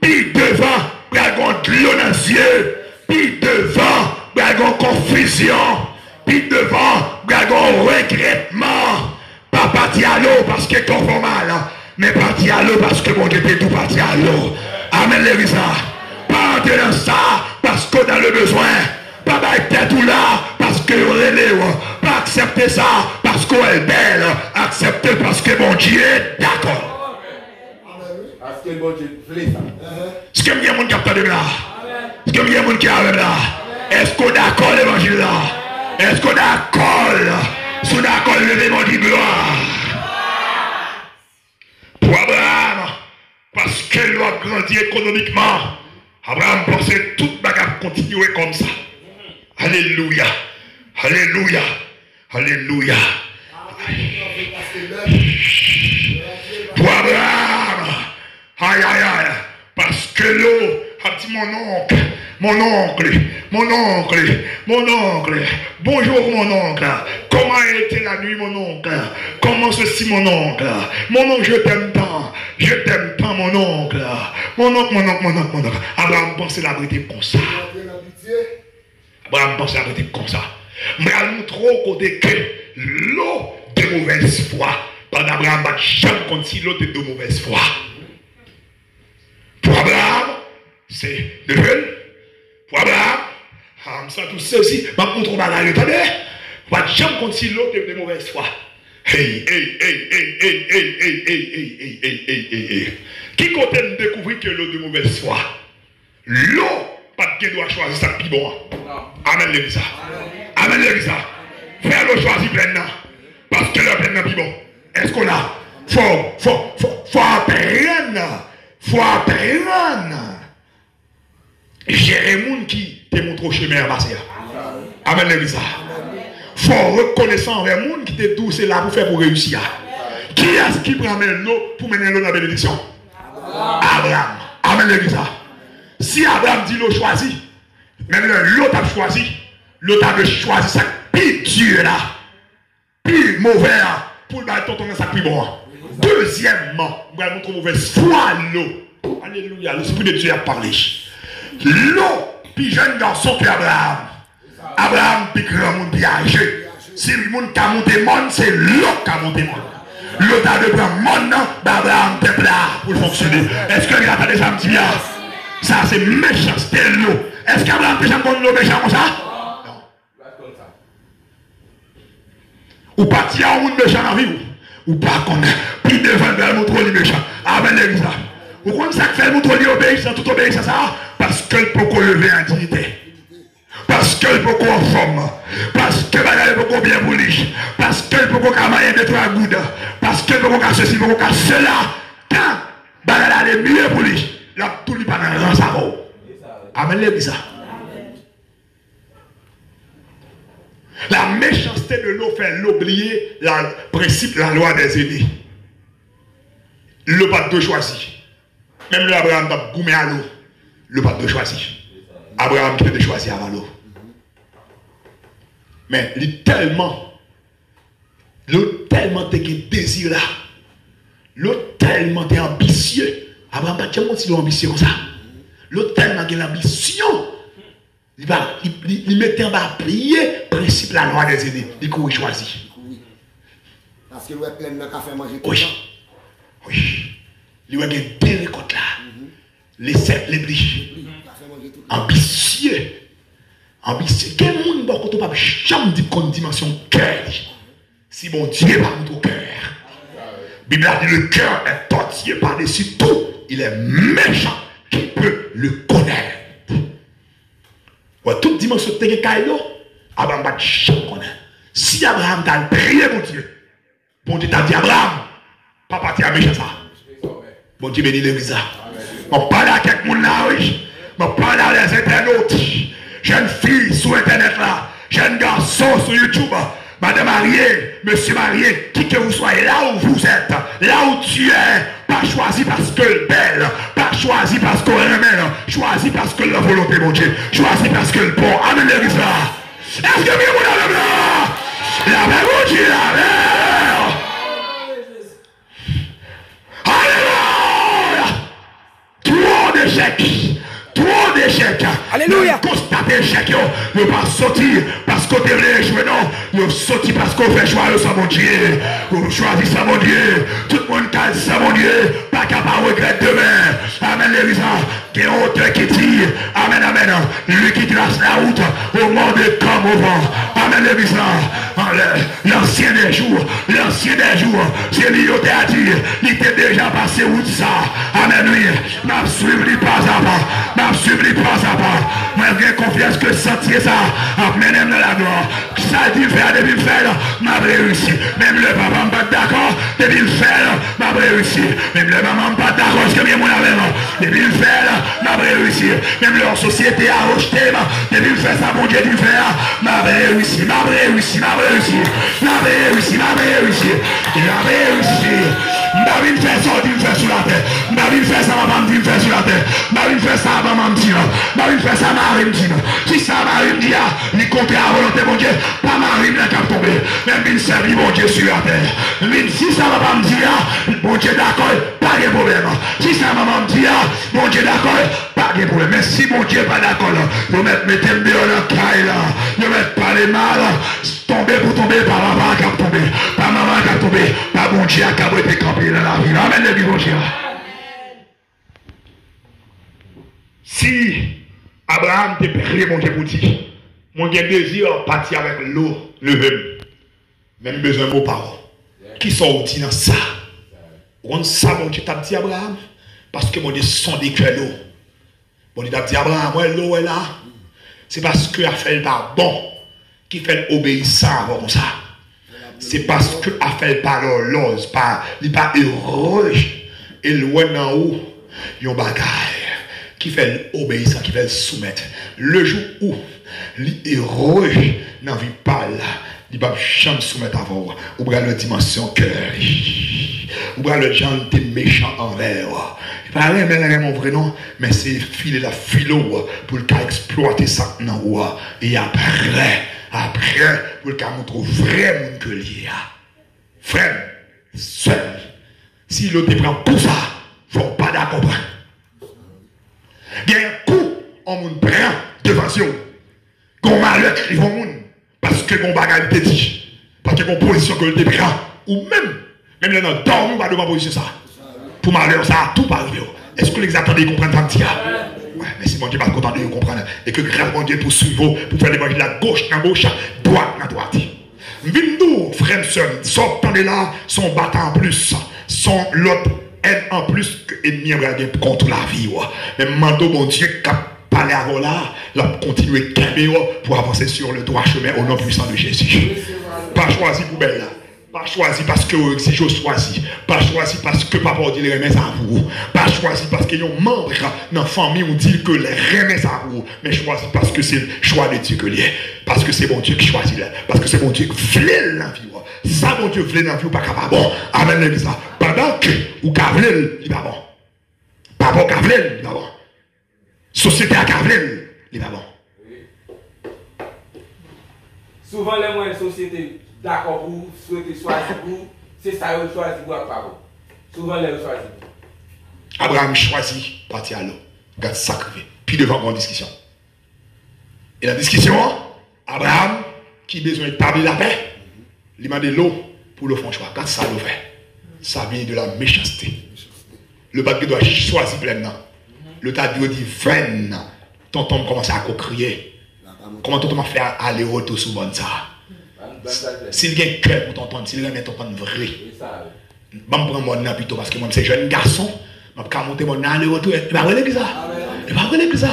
Puis devant, il y a un glon dans les yeux. Puis devant, il y a une confusion. Puis devant, il y a un regrettement. Pas parti à l'eau parce que ton fait mal. Mais parti à l'eau parce que mon Dieu est tout parti à l'eau. Amen, l'église. Pas entrer dans ça parce qu'on a le besoin. Pas être tout là parce que vous relève. Pas accepter ça parce qu'on est belle. Accepter parce que mon Dieu est d'accord. Parce que mon Dieu plaît ça. Est-ce que il y a un qui a de là? Est-ce que il y a un qui a là? Est-ce qu'on est d'accord l'évangile là? Est-ce qu'on est d'accord? Si on est d'accord, levez mon Dieu gloire. Pour Abraham, parce qu'il doit grandir économiquement, Abraham pensait toute bagarre continuer comme ça. Alléluia. Alléluia. Alléluia. Pour Abraham, aïe aïe aïe, parce que l'eau a dit mon oncle, bonjour mon oncle, comment a été la nuit mon oncle, comment ceci mon oncle, je t'aime tant mon oncle, Abraham pensait la vérité comme ça. Je pense à côté comme ça. Je vais montrer au côté que l'eau de mauvaise foi. Pendant Abraham, je ne sais jamais contre si l'eau est de mauvaise foi. Pour Abraham, c'est de jeune. Pour Abraham, ça tout ceci, je montre au bagage, attendez. Je ne sais jamais contre si l'eau est de mauvaise foi. Hey. Qui compte découvrir que l'eau de mauvaise foi? L'eau, pas de doit choisir ça plus bon. Amen l'église. Amen l'église. Faire le choisir pleinement. Parce que le pleinement plus bon. Est-ce qu'on a? Faut apprendre. Faut apprendre. Gérer les gens qui te montrent au chemin à passer. Amen l'église. Faut reconnaissant envers les gens qui te douce là pour faire pour réussir. Qui est-ce qui prend l'eau pour mener l'eau dans la bénédiction? Abraham. Amen l'église. Si Abraham dit l'eau choisi, même l'autre a choisi, l'autre a choisi ça plus dur là, plus mauvais là, pour le bâton dans ça plus bon. Deuxièmement, on va montrer mauvaise foi l'eau. Alléluia, l'Esprit de Dieu a parlé. L'eau, puis jeune garçon que Abraham. Abraham, puis grand monde, puis âgé. Si le monde qui a monté le monde, c'est l'eau qui a monté le monde. L'autre a de prendre le monde, Abraham est là pour fonctionner. Est-ce que vous avez déjà me dit bien? Ça, c'est méchanceté de l'eau. Est-ce qu'Abraham peut jamais l'eau méchant comme ça? Non. Ou pas tirer un monde méchant dans la vie? Ou pas qu'on a plus de 20 belles moutons les méchants. Amen l'église. Ou comme ça que fait le mouton les obéissant, tout obéissant ça? Parce qu'elle peut qu'on lever en dignité. Parce qu'elle peut qu'on forme. Parce qu'elle peut qu'on bien bouliche. Parce qu'elle peut qu'on camaille de trois gouttes. Parce qu'elle peut qu'on ceci, peut qu'on cela. Quand elle est mieux bouliche. Là, tout le monde dans sa roue. Amen l'église. La méchanceté de l'eau fait l'oublier le principe, la loi des aînés. Le pas de choisir. Même l'Abraham a goumé à l'eau. Le pas de choisir. Abraham qui a choisi avant l'eau. Mais l'eau tellement de désir là. L'eau tellement ambitieux. Abraham n'a pas dit ambitieux comme ça. L'autre tellement de l'ambition. Il mettait en bas prier, principe la loi des aînés. Il court choisir. Parce qu'il est plein de café manger tout oui. Oui. Il y a des récoltes là. Les sept, les briches. Ambitieux. Ambitieux. Quel monde va quand on pas jamais dire qu'on dimension cœur. Si bon Dieu n'est pas notre cœur. La Bible dit le cœur est tortillé par-dessus tout. Il est méchant. Qui peut le connaître? Ouais, toute dimension de Kailo, Abraham va jamais connaître. Si Abraham t'a prié, mon Dieu, bon Dieu t'a dit Abraham, papa t'a méchant ça. Bon Dieu bénit l'église. Je parle à quelqu'un là, oui. Je parle à les internautes. Jeune fille sur internet là, jeune garçon sur YouTube. Madame mariée, monsieur marié, qui que vous soyez, là où vous êtes, là où tu es, pas choisi parce que le belle, pas choisi parce qu'on remet, choisi parce que la volonté de Dieu, choisi parce que le bon. Amen l'église là. Est-ce que bien vous avez là? La paix vous dit la paix. Alléluia. Trop d'échecs. Trop d'échecs. Alléluia. Constater l'échec, ne pas sortir parce qu'on devrait échouer, non. Ne sortir parce qu'on fait choix de ça, mon Dieu. On choisit ça, mon Dieu. Tout le monde calme ça, mon Dieu. Pas capable de regretter demain. Amen, l'église. Qui est auteur qui tire. Amen, amen. Lui qui trace la route au monde comme au vent. Amen, l'église. L'ancien des jours. L'ancien des jours. C'est lui qui a dit. Il était déjà passé où ça. Amen, lui. M'a suivi pas à pas. M'a suivi pas à pas. Moi, j'ai confiance que sentir ça. Amen, dans la gloire. Ça dit faire, depuis le faire, m'a réussi. Même le papa n'est pas d'accord. Depuis le faire, m'a réussi. Même le maman n'est pas d'accord. Est-ce que bien mon avec moi? Depuis le faire, m'a réussi. Même leur société a rejeté. Depuis le faire, ça, mon Dieu, du faire, m'a réussi. M'a réussi, m'a réussi. M'a réussi, m'a réussi. M'a réussi. M'a vu faire ça, il fait sur la tête. M'a vu faire ça, maman dit faire sur la tête. M'a vu faire ça, maman dit. M'a vu faire ça, Marie me dit. Si ça, Marie me dit, il compte à la volonté, mon Dieu. Pas Marie me l'a tombé. Même il servit, mon Dieu, sur la terre. Mais si ça, maman me dit, mon Dieu, d'accord, pas de problème. Si ça, maman me dit, mon Dieu, d'accord, pas pas de problème. Mais si mon Dieu n'est pas d'accord, vous mettez le dehors dans la caille là, vous mettez pas les mal, tomber pour tomber, pas papa qui a tombé, pas maman qui a tombé, pas bon Dieu qui a été campé dans la vie. Amen, le bon Dieu. Si Abraham te prié, mon Dieu, pour dire, mon Dieu désir partir avec l'eau, le même besoin de vos paroles. Qui sont dit dans ça? On sait, mon Dieu, t'a dit Abraham, parce que mon Dieu sondé que l'eau. Mon Dieu t'a dit Abraham, moi l'eau est là. C'est parce que a fait pas bon, qui fait obéissant comme ça. C'est parce que a fait pas l'ose, il pas heureux, et loin d'en haut, il y a un bagage qui fait obéissant, qui fait soumettre. Le jour où il est heureux, n'en vit pas là. Il va jamais soumettre à vous. Ou bien la dimension cœur. Ou bien le gens qui méchant envers. Il pas rien mon vrai nom, mais c'est filer la philo pour le cas exploiter ça dans vous. Et après, pour le cas montrer vrai monde que lié. Frère, seul. Si l'autre prend pour ça, il ne faut pas d'accord. Il y a un coup, on moun prend devant vous. Qu'on malheur qui vont moun. Parce que mon bagage te dit. Parce que mon position que te prend. Ou même là, dans dormi, pas de ma position ça. Pour malheur, ça a tout parlé. Est-ce que les attendez comprendre ça? Ouais, mais si mon Dieu pas content de comprendre. Et que grâce mon Dieu pour suivre, pour faire l'évangile à gauche dans gauche, droite dans droite. Vindou, frère et soeur, sortant de là, son battant en plus, son l'autre aide en plus que ennemi contre la vie. Mais mando mon Dieu cap parler avant là, continuer pour avancer sur le droit chemin au nom puissant de Jésus. Pas choisi pour belle là. Pas choisi parce que c'est je choisi. Pas choisi parce que papa dit les remet à vous. Pas choisi parce qu'il y a un membre dans la famille où dit que les remet à vous. Mais choisi parce que c'est le choix de Dieu que l'est. Parce que c'est mon Dieu qui choisit là. Parce que c'est mon Dieu qui voulait la vie. Ça mon Dieu voulait la vie ou pas capable. Bon, amen l'église. Pendant que ou voulait, il va bon. Papa qui voulait, il va bon. Société à Gabriel, il va bon. Souvent, les moyens de société, d'accord pour souhaiter choisir pour, c'est ça qu'ils choisissent pour pas bon. Souvent, les choisissent. Abraham choisit partir à l'eau, garde sacré, puis devant une discussion. Et la discussion, Abraham, qui a besoin d'établir la paix, il m'a demandé l'eau pour le fond choix. Quand ça le fait, ça vient de la méchanceté. Le baguette doit choisir pleinement. Le tas dit, freine, tonton commence à crier. Comment tonton m'a fait aller-retour sur bon ça? S'il y a un cœur pour tonton, s'il y a un tonton vrai, je vais prendre mon nom plutôt parce que moi, c'est jeune garçon, je vais monter mon nom aller-retour. Il va voir l'église. Il va voir l'église.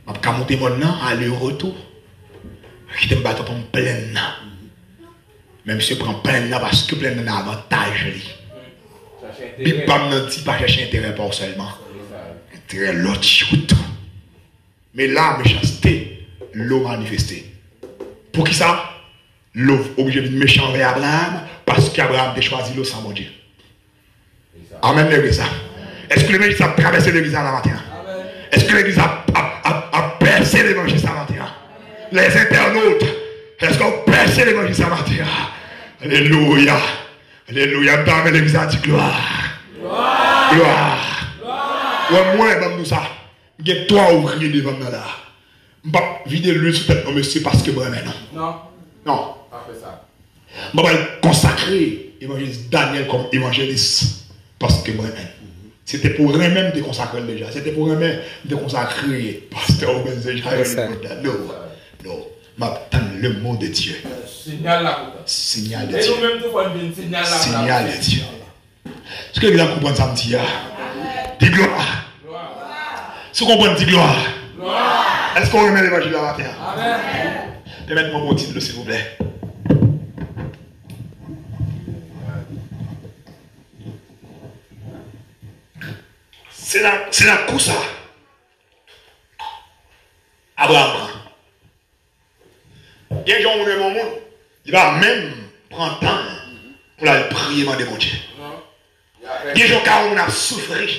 Je vais monter mon nom aller-retour. Je vais me battre pour plein nom. Même si je prends plein nom parce que plein nom a avantage. Big Bam ne dit pas chercher intérêt pour seulement. Intérêt l'autre tout. Mais là, méchanceté, l'eau manifestée. Pour qui ça? L'eau obligé de méchant avec Abraham parce qu'Abraham a choisi l'eau sans mon Dieu. Amen, l'église. Est-ce que l'église a traversé l'église à la matin? Est-ce que l'église a percé l'évangile à la matin? Les internautes, est-ce qu'on a percé l'évangile à la matin? Alléluia. Alléluia. Amen, l'église a dit gloire. Gloire. Ouais, moi, je nous ça. Il y a trois ouvriers devant moi là. Je ne vais pas vider l'huile sur tête, monsieur, parce que moi, non. Non. Pas fait ça. Je vais consacrer l'évangéliste Daniel comme évangéliste. Parce que moi-même. C'était pour eux-mêmes de consacrer déjà. C'était pour eux-mêmes de consacrer pasteur Benzeja. Non. Non. M'attends le mot de Dieu. Signal là. Signal de Et Dieu. nous-mêmes, nous faisons signal là. Signal de Dieu. Est-ce que vous comprenez ça, dit dis gloire. Est-ce qu'on comprend dit gloire? Est-ce qu'on remet l'évangile à la terre? Amen. Permettez-moi mon titre, s'il vous plaît. C'est la course. Abraham. Il y a des gens qui ont il va même prendre temps pour aller prier dans mon Dieu. Il y a des gens qui ont souffert.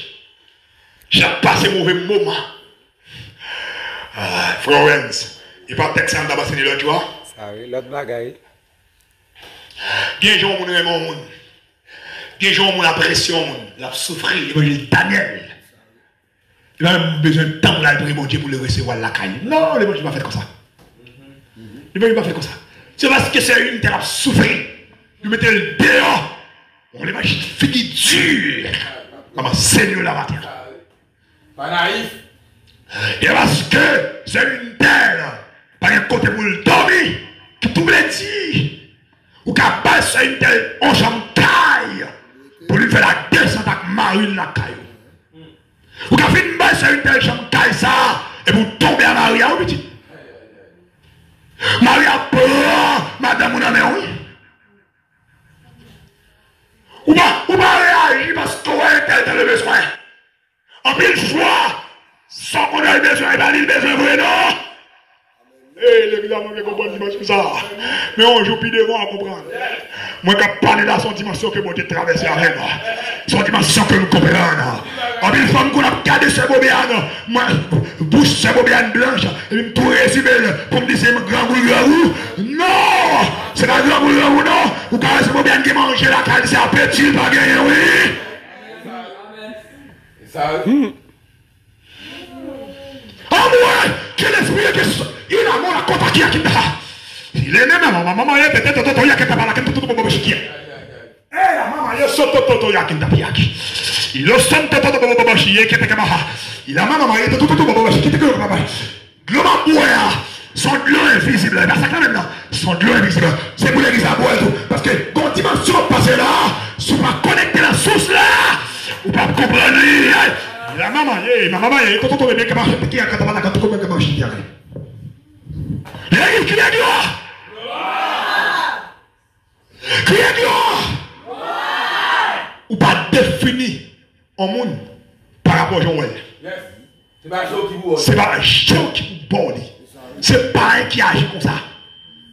J'ai passé un mauvais moment. Florence, il pas texte en d'abord, c'est l'autre, tu vois? Ça oui, l'autre bagaille. Il y a des gens qui ont monde. Il y a des gens qui ont la pression, la souffrir. L'évangile Daniel. Il a même besoin de temps pour aller bon Dieu pour le recevoir la caille. Non, le bon Dieu va faire comme ça. Le bon Dieu va faire comme ça. C'est parce que c'est une terre à souffrir. Vous mettez le dehors. On les machines fini dur. Comment Seigneur la matière. Pas naïf. Et parce que c'est une terre, par un côté pour le dormir, qui tout le dit. Ou qu'à passer une terre en chambre caille. Pour lui faire la descente avec Marine la caille. Ou qu'à faire une baisse une terre chambre caille ça. Et vous tombez à Maria, ou petit. Maria, madame, on a oui. Ou pas réagir parce qu'on a tel le besoin. En mille fois, sans qu'on ait besoin, il va dire besoin vrai, non? Eh, l'église a manqué comprendre dimanche comme ça. Mais on joue plus devant à comprendre. Moi, qui parle de la son dimension que mon Dieu traverse avec moi. Son dimension que nous comprenons. En mille fois, qu'on a gardé ce bobiane, moi, bouche ce bobiane blanche, et me tout résumer pour me dire c'est un grand boulot. Non! C'est pas un grand boulot, non? Ou quand ce bobiane qui mange la canne, c'est un petit, pas gagné, oui? Ça. Ah ouais, quel esprit que il a mon la compte qui a quitté. Il est même maman il était tout il y a que pas la que tout bobo chiquia. Eh la maman il saute tout il y a que tapiaki. Il le sent tout bobo chiquia qui était comme ça. Il a maman il était tout bobo chiquia que papa. Global boya, son de l'eau invisible, parce que maintenant, son de l'eau invisible, c'est pour l'église à boire tout parce que quand dimension passer là, si on va connecter la source là, on va comprendre. La maman, ma maman, elle est tout bien que marche, qui a quand on a quand on a marché bien. L'église qui a gloire. Qui a gloire. Ou pas défini en monde par rapport à Joël. C'est pas un show qui vous. C'est pas un show qui vous borde. C'est pas un qui agit comme ça.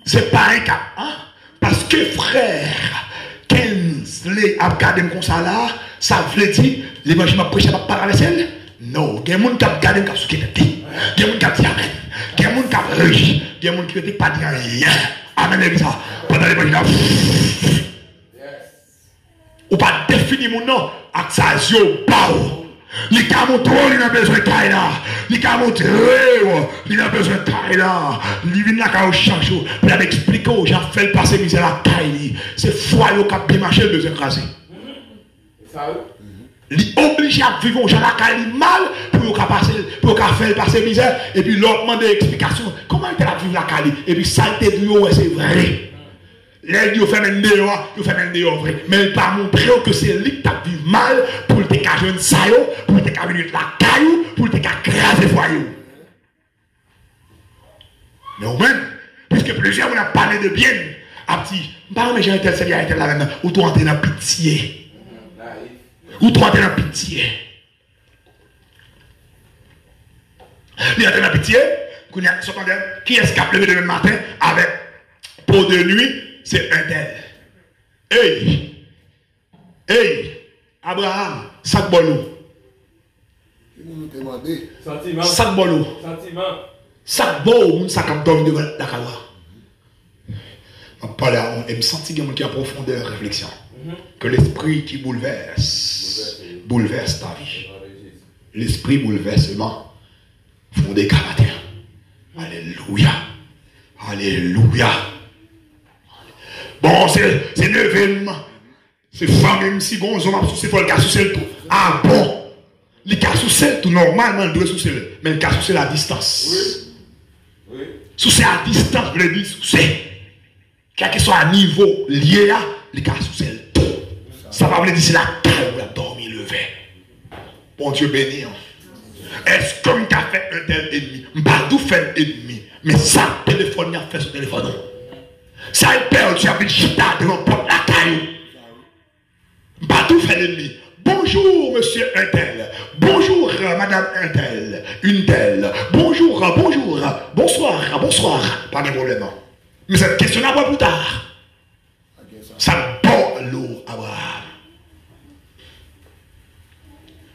C'est pas un qui a. Hein? Parce que frère, 15 les a gardé comme ça là. Ça veut dire, l'évangile m'a prêché par la vaisselle? Non, il y a des gens qui ont gardé comme ça qui était dit. Il y a des gens qui ont dit amen. Il y a des gens qui ont régi. Il y a des gens qui n'ont pas dit rien. Amen, l'église. Pendant l'évangile, ou pas définir mon nom, avec ça, yo, bao. Les cas montrent, il a besoin de taille là. Les cas montrent, il a besoin de taille là. Il vient là, quand il change, il a expliqué, j'ai fait le passer misère à la taille. C'est foi, il a bien marché, il a besoin de craser. Il est obligé à vivre dans la caille mal pour faire passer misère et puis l'autre demande des explications. Comment il a vivre la caille? Et puis ça il te dit ouais c'est vrai. Là il fait un dehors vrai. Mais il pas montrer que c'est lui qui a vécu mal pour te cacher une saille, pour te cacher la caillou, pour te craser foyer. Mais au même, puisque plusieurs on a parlé de bien, à petit, bah mais j'ai un tel c'est bien là maintenant, ou toi entrer dans pitié. Ou toi, t'es dans pitié. Il y a dans pitié. Qui est-ce qui a levé demain matin avec peau de nuit? C'est un tel. Hey, Abraham, sac bolo. Sentiment. Sac bolo. Sentiment. Sac beau, sac à dormir devant la caméra. Je parle à on et me sentir qu'il y a une profondeur de réflexion. Que l'esprit qui bouleverse ta vie. L'esprit bouleversement font des caractères. Alléluia. Alléluia. Bon, c'est 9e. C'est femme, même si bon, c'est faut le cas sous le tout. Ah bon. Le cas sous le tout, normalement, il doit sous le. Mais le cas sous la distance. Oui. Sous c'est à distance, je le dis, sous c'est. Quel que soit un niveau lié là, le cas sous le tout. Ça va vous dire c'est la taille où il a dormi levé. Bon Dieu béni. Est-ce que tu as fait un tel ennemi? Mbadou fait un ennemi. Mais ça, téléphone, il a fait son téléphone. Ça, il perd, tu as vu le chita devant la taille. Mbadou fait l'ennemi. Bonjour, monsieur un tel. Bonjour, madame un tel. Une telle. Bonjour. Bonsoir. Pas de problème. Mais cette question là, plus tard. Ça porte l'eau, Abraham.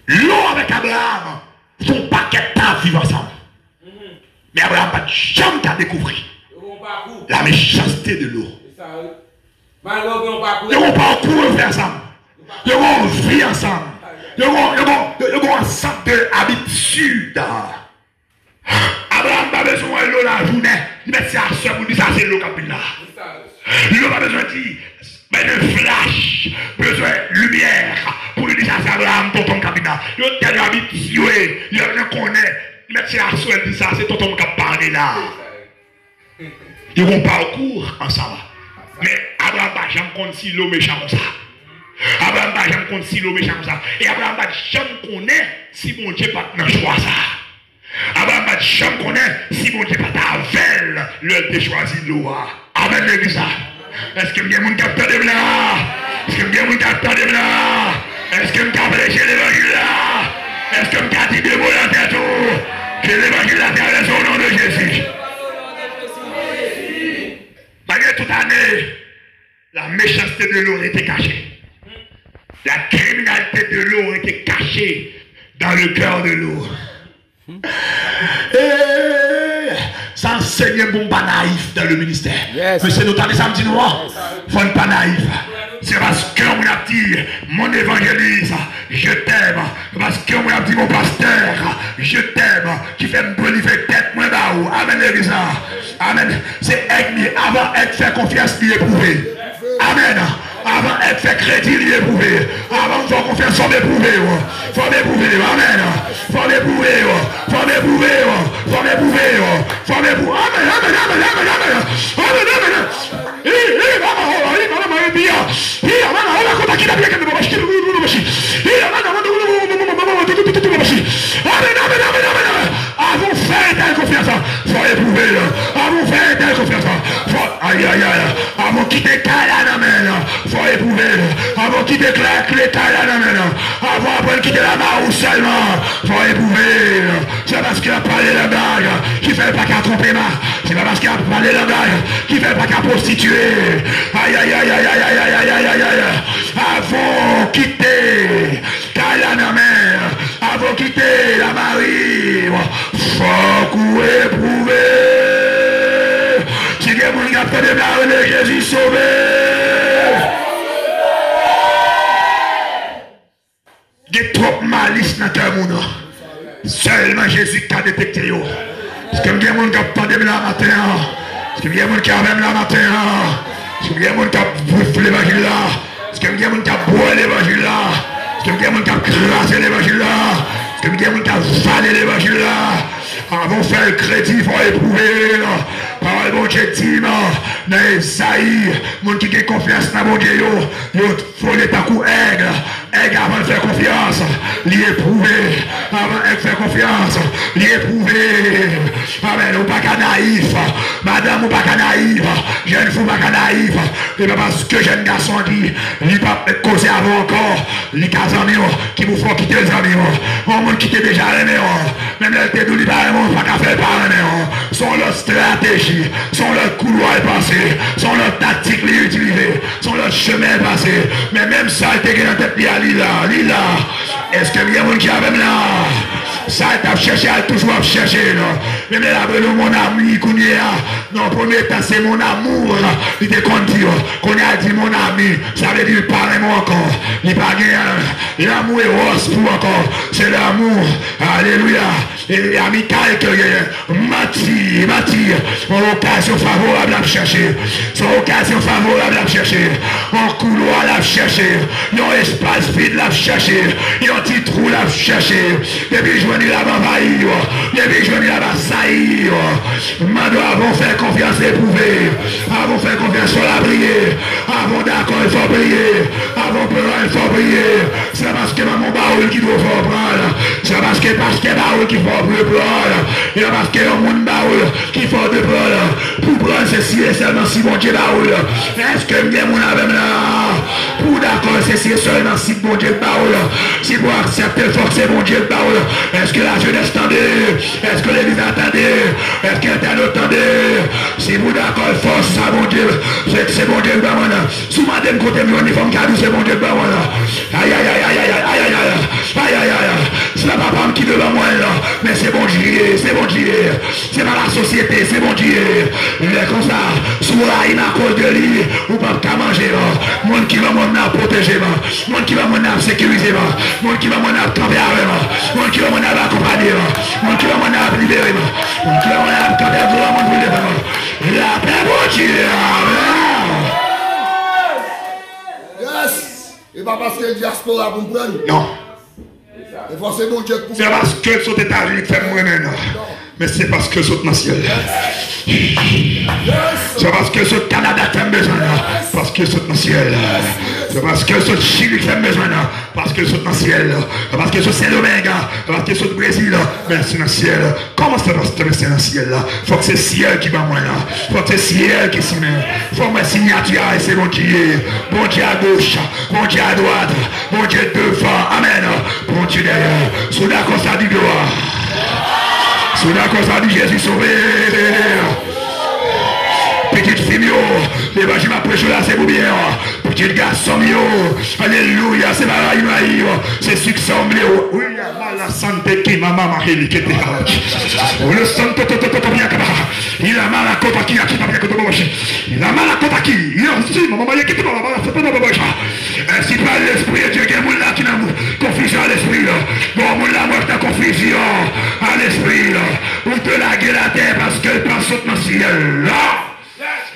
L'eau avec Abraham, son paquet de temps vivre ensemble. Mais Abraham n'a jamais découvert la méchanceté de l'eau. Ils n'ont pas couru ensemble. Ils ont vie ensemble. Il y a un ensemble d'habitudes. Abraham n'a pas besoin de l'eau la journée. Il met ça à soi pour dire ça, c'est l'eau qui là. Il n'a pas besoin de dire, mais de flash, besoin de lumière pour lui dire ça, c'est Abraham, tonton Kabina. Il y a tellement habitué, il y a rien qu'on est. Il met ça à soi, il dit ça, c'est tonton qui a parlé là. Ils vont parcours ensemble. Mais Abraham n'a jamais compte si l'eau méchant comme ça. Abraham n'a jamais compte si l'eau méchant comme ça. Et Abraham n'a jamais connaît si mon Dieu pas dans choix ça. Abraham n'a jamais connaît si mon Dieu pas t'avel le choisi l'eau. Amen l'église. Est-ce que bien mon capteur de là? Est-ce que bien mon capteur de là? Est-ce que je peux prêcher l'évangile là? Est-ce que je peux dire des mots dans la tête? Que l'évangile là t'arrête au nom de Jésus. Malgré toute année, la méchanceté de l'eau était cachée. La criminalité de l'eau était cachée dans le cœur de l'eau. Ça enseigne bon pas naïf dans le ministère. Yes. Mais c'est notamment samedi noir. Il faut pas naïf. C'est parce qu'on a dit mon évangéliste, je t'aime. Parce qu'on a dit mon pasteur, je t'aime. Qui fait me brûler tête moins bas. Amen l'église. Amen. C'est ennemi. Avant d'être fait confiance, il est éprouvé. Amen. Avant d'être fait crédit, il est éprouvé. Avant de faire confiance, il faut m'éprouver. Faut m'éprouver. Amen. Faut m'éprouver. Faut m'éprouver. Faut m'éprouver. Faut m'éprouver. Amen. Amen. Amen. Amen. Amen. Amen. Amen. Avant faire telle confiance, faut éprouver. Avant faire telle confiance, aïe aïe aïe. Avant quitter Kalanamel, faut éprouver. Avant quitter les Kalanamel, avant après quitter la main seulement, faut éprouver. C'est parce qu'il a parlé la blague qui fait pas qu'à tromper ma. C'est pas parce qu'il a parlé la blague qui fait pas qu'à prostituer. Aïe aïe aïe aïe aïe aïe aïe aïe aïe aïe. Avant quitter Kalanamel, avant quitter la Marie, faut qu'on éprouver. Si quelqu'un a fait de la Jésus sauvé. Il y a trop de malice dans le monde. Seulement Jésus qui a détecté. Est-ce que il y a des gens qui ont pas de la matin? Est-ce qu'il y a des gens qui ont même la matin? Est-ce qu'il y a des gens qui ont bouffé l'évangile là? Est-ce qu'il y a des gens qui ont boit l'évangile là? Est-ce qu'il y a des gens qui ont crasé l'évangile là? Est-ce qu'il y a des gens qui ont valé l'évangile là? Avant de faire le crédit, il faut éprouver. Parole bon Dieu dit, dans Esaïe, les gens qui ont confiance dans mon Dieu, il faut les coup aigle. Aigle avant de faire confiance, l'y éprouver. Avant de faire confiance, l'y éprouver. Amen, ou pas qu'à naïf. Madame ou pas qu'à naïf. Jeune fou pas qu'à naïf. Et pas parce que jeune garçon dit, il pas causer avant encore. Les cas amis qui vous font quitter les amis. On monde quitter déjà les amis. Même les têtes du pas qu'à faire par les sont leur stratégie, sont leur couloir passé, sont leur tactique les utiliser, sont leur chemin passé. Mais même ça, il était dans tête à Lila. Est-ce que il y a un qui a même là? Ça, il cherché, elle toujours cherché. Même là, mon ami, non, premier temps, c'est mon amour. Il te compte dire, qu'on a dit mon ami, ça veut dire parle-moi encore. Il pas gagné, l'amour est rose pour encore. C'est l'amour, alléluia. Et amical que Mathie, son occasion favorable à chercher. Son occasion favorable à chercher. Un couloir à chercher. Un espace vide à chercher. Un petit trou à chercher. Depuis je venais là-bas envahir. Depuis je venais là-bas saillir. Mando avant faire confiance éprouver. Avant faire confiance sur la prière. Avant d'accord il faut prier. Avant pleurer il faut prier. C'est parce que mon baoul qui doit faire prendre. C'est parce que baoul qui faut prendre. Et parce que mon baoul qui faut de prendre. Pour prendre ceci et seulement si mon Dieu baoul. Est-ce que bien mon avec là? Pour d'accord ceci et seulement si mon Dieu baoul. Si vous acceptez forcer mon Dieu baoul. Est-ce que la jeunesse attendait? Est-ce que l'église attendait? Est-ce que l'internaute attendait? Si vous d'accord force ça mon Dieu. C'est mon Dieu baoul. Sous ma dème côté mon uniforme cadeau c'est mon Dieu baoul. Aïe aïe aïe aïe aïe aïe aïe aïe aïe aïe aïe. C'est la papa qui devant moi là. Mais c'est bon Dieu. c'est bon Dieu. C'est dans la société, c'est bon Dieu. Il est comme ça, sous la il à cause de lui, ou pas qu'à manger. Monde qui va m'en protéger, monde qui va m'en sécuriser, monde qui va m'en camper avec, monde qui va m'en accompagner, monde qui va m'en libérer, monde qui va m'en camper avec, monde qui va m'en la paix, bon Dieu. Yes. Et pas parce que le diaspora pour me prendre. Non. Et c'est bon Dieu pour c'est parce que les États-Unis fait moi-même. Mais c'est parce que c'est dans le ciel. C'est parce que ce Canada fait besoin. Parce que c'est dans le ciel. C'est parce que ce Chili fait besoin. Parce que c'est dans le ciel. Parce que c'est l'Omega. Parce que c'est le Brésil. Mais c'est dans le ciel. Comment ça va se c'est dans le ciel? Faut que c'est le ciel qui va moi là. Faut que c'est le ciel qui s'y met. Faut que ma signature et c'est bon Dieu. Bon Dieu à gauche. Bon Dieu à droite. Bon Dieu devant. Amen. Bon Dieu derrière. Sous la cause du gloire. Sous la cause de Jésus sauvé. Petite fille, l'évangile m'a prêché là, c'est pour bien. Petit garçon, alléluia, c'est maï, c'est succès, oui, la santé qui m'a marqué, qui était le santé, il a mal à côté qui a quitté il a mal à côté qui, il a aussi, maman, il a quitté ainsi par l'esprit de Dieu, qui est là qui n'a confusion à l'esprit, bon, mon la mort de confusion à l'esprit, ou te laguer la terre parce qu'elle passe au dans le ciel, là.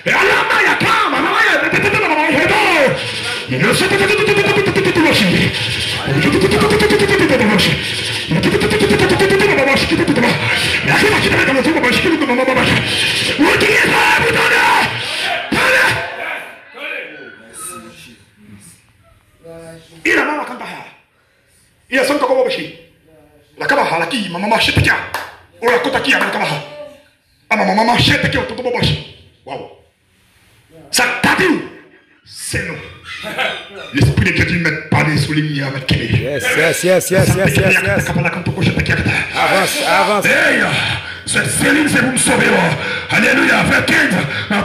Et alors, il y a quand maman, il a mal à quand il a son comme la cabaha, la qui, maman, chète qui a, ou la côte qui a la cabaha. Ah, maman, chète qui a, tout le monde. Waouh. Ça t'a dit où? C'est nous. L'esprit de Dieu dit mettre pas des soulignés avec qui. Yes. Avance. Hey, cette cellule, c'est pour me sauver. Alléluia. Frère 15, on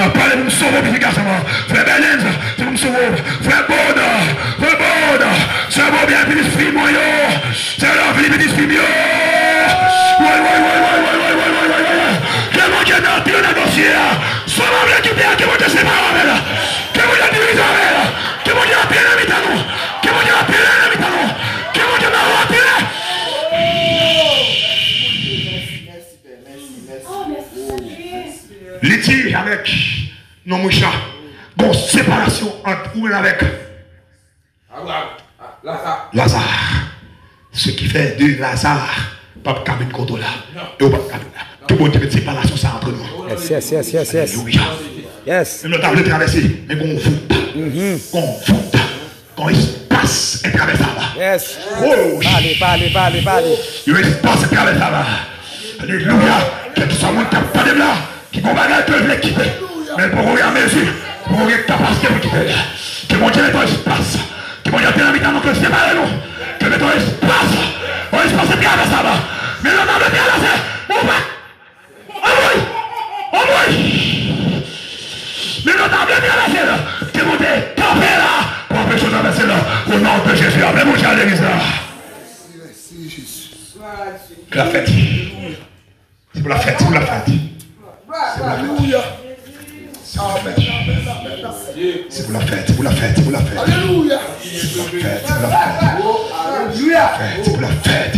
parle pour me sauver efficacement. Frère Berlin, c'est pour me sauver. Frère Baude, c'est bon bien, puis l'esprit moi. C'est la vie, puis l'esprit moi. Que mon Dieu n'a plus de dossier. Soit mon Dieu qui vient, que mon Dieu sépare avec là. Que mon Dieu divise avec là. Que mon Dieu appelle l'ami à nous. Que mon Dieu appelle l'ami à nous. Que mon Dieu m'a appelé. Litige avec nos mouchards. Bon, séparation entre où et avec Lazare. Ce qui fait de Lazare, pas de cabine contre là. Et pas de cabine là. Tout le monde fait séparation ça entre nous. Yes. Alléluia. Yes. Nous avons traversé, mais qu'on voûte, qu'on espace intraversable. Yes. Oh, Parlez. il y a un espace intraversable. Alléluia. Quel que soit le monde qui n'a pas de là, qui combat là, peuvent les quitter. Mais pour regarder mesure, pour regarder capacité de quitter. Que mon Dieu mette un espace. Que mon Dieu mette un habitant que séparez nous. Que mette un espace. Un espace intraversable. Mais nous avons traversé. On va. Oh oui! Mais nous avons traversé là. Que mon Dieu campé là. Pour empêcher de traverser là. Au nom de Jésus. Amen, mon Dieu à l'église là. Que la fête. C'est pour la fête. Alléluia. C'est pour la fête. Alléluia. C'est pour la fête.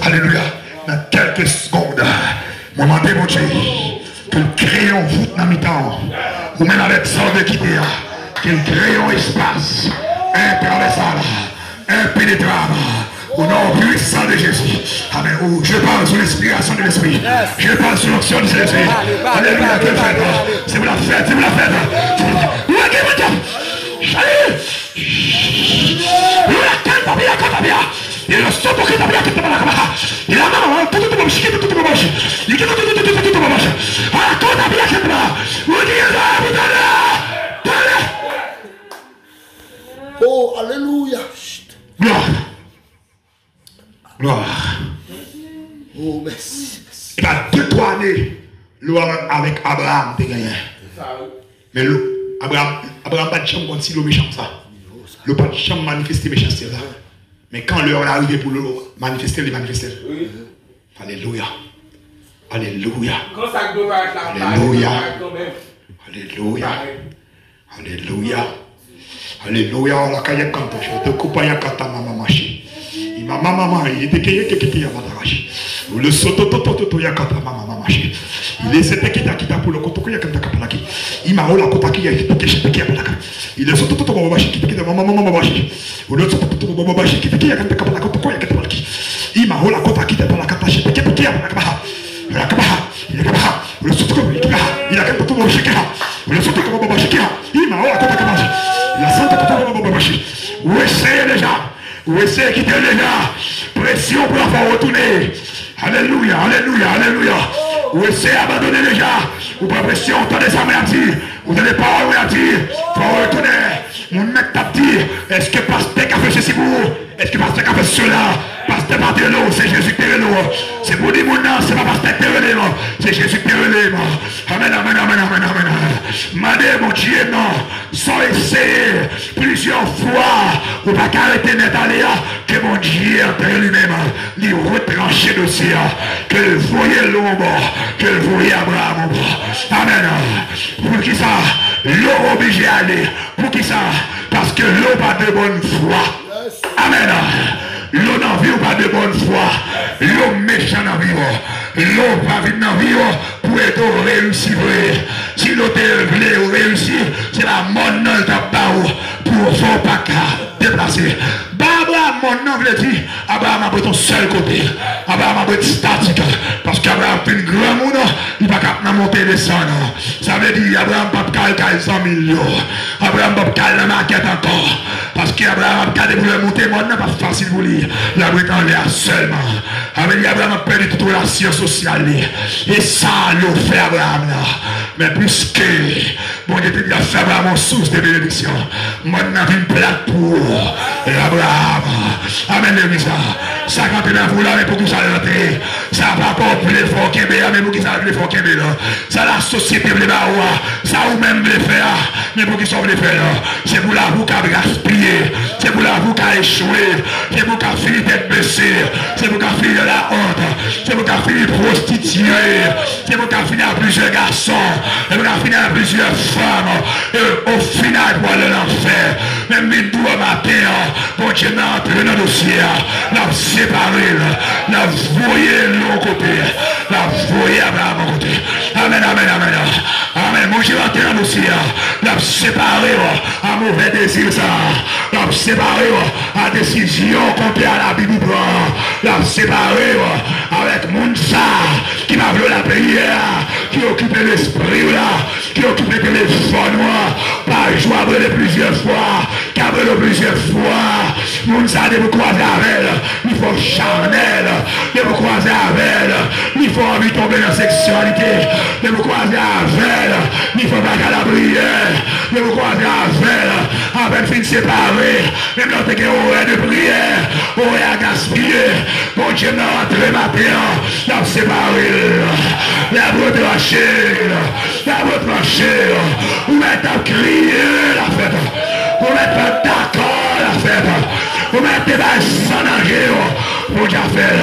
Alléluia. Dans quelques secondes, mon demandé, mon Dieu, que le crayon voûte dans mi-temps, ou même avec ça de quitter, que le crayon espace intraversable, impénétrable. Au nom puissant de Jésus. Amen. Je parle sur l'inspiration de l'esprit. Je parle sur l'onction de l'esprit. Alléluia. Quelle fête. C'est pour la fête. Oh, alléluia. Gloire. Oh, merci. Il y a 2-3 années, avec Abraham, t'es gagné. Mais Abraham pas de chambre contre si le méchant ça. Le pas de chambre manifester méchanceté là. Mais quand l'heure est arrivée pour le manifester, il manifeste. Oui. Alléluia. Alléluia. Quand ça doit être là, Alléluia. quand même. Alléluia. Alléluia. Alléluia. La caille quand je te coupe à kata maman machi. Ma maman il était qui a matarachi. Le soto toto ya kata maman machi. Il est cette qui t'a pour le koto ya kata kapalaki. Il m'a la kota qui a été qui a pataka. Il est soto toto machi qui te maman machi. Le soto toto machi qui a kata kapalaki koto ya kata palaki. Il m'a la kota qui te la kata qui a pataka. La kabaha, il est kabaha, le soto il a kata toto machi. Le soto toto machi. Il m'a la kota kapalaki. La santa toto machi. Où essayez déjà? Où essayez quitter déjà? Pression pour la faire retourner. Alléluia, alléluia, alléluia. Où essayez abandonner déjà? Ou pas pression, entendez ça, mais à dire. Vous n'avez pas à dire. Faut retourner. Mon mec t'a dit, est-ce que pasteur a fait ceci pour vous? Est-ce que pasteur a fait cela? Pasteur Martello, c'est Jésus Terrello. C'est pour dire mon nom, c'est pas pasteur Terrello. C'est Jésus Terrello. Amen, amen, amen, amen, amen. Madé, mon Dieu, non. Sans essayer plusieurs fois, ou pas qu'arrêter net aller, que mon Dieu entre lui-même, lui retrancher de sien, que le voyez l'ombre, que le voyez Abraham. Amen. Pour qui ça? L'eau obligé à aller. Pour qui ça? Parce que l'eau pas de bonne foi. Amen. L'eau n'en vit pas de bonne foi. L'eau méchant n'en vit pas. L'eau pas vite n'en vit pour être réussi. Si l'eau t'est ou réussi, c'est la mort dans le tabac pour son pas déplacer. Abraham, mon nom veut dire, Abraham a pris ton seul côté. Abraham a pris statique. Parce qu'Abraham fait une grande monde, il va pas monter et descendre. Ça veut dire, Abraham n'a pas calé 100 millions. Abraham n'a pas calé la maquette encore. Parce qu'Abraham a calé pour le monter, moi, n'est pas facile pour lui. La brute en l'air seulement. Abraham a perdu toute relation sociale. Et ça, l'eau fait Abraham là. Mais puisque, bon Dieu te dit à faire Abraham en source de bénédiction, moi, n'a vu une plate pour Abraham. Amen, l'église. Ça, quand tu es vous là, mais pour que ça rentre, ça va pas pour les fort Kébé, mais pour qu'ils ça les fort Kébé là. Ça, la société, les barois, ça, ou même les faire, mais pour qu'ils sont les faire là. C'est pour la vous qui a gaspillé, c'est pour la vous qui a échoué, c'est pour qu'à finir tête baissée, c'est pour qu'à finir la honte, c'est pour qu'à finir prostituée, c'est pour qu'à finir plusieurs garçons, c'est pour qu'à finir plusieurs femmes, et au final, pour aller l'enfer, même les doigts matin, bon Dieu n'a entré dans le dossier, l'a séparé, l'a voyé de l'autre côté, l'a voyé à mon côté. Amen, amen, amen. Amen. Mon Dieu entré dans le dossier, l'a séparé à mauvais désir, ça. L'a séparé à décision contre à la Bible, l'a séparé avec mon ça qui m'a voulu la prière, qui occupe l'esprit là, qui occupe le téléphone, pas jouable de plusieurs fois, qui a brûlé plusieurs fois. Moun ça de vous croiser avec elle, il faut charnel, de vous croiser avec elle, il faut envie de tomber dans la sexualité, de vous croiser avec elle, il faut pas qu'à la prière, de vous croiser avec elle, avec fin séparée, même dans tes horaires de prière, horaires à gaspiller, bon Dieu n'a entré matin, l'a séparé, l'a retranché, ou mettre à crier la fête, ou mettre d'accord la fête, ou mettre sans danger, mon Dieu a fait,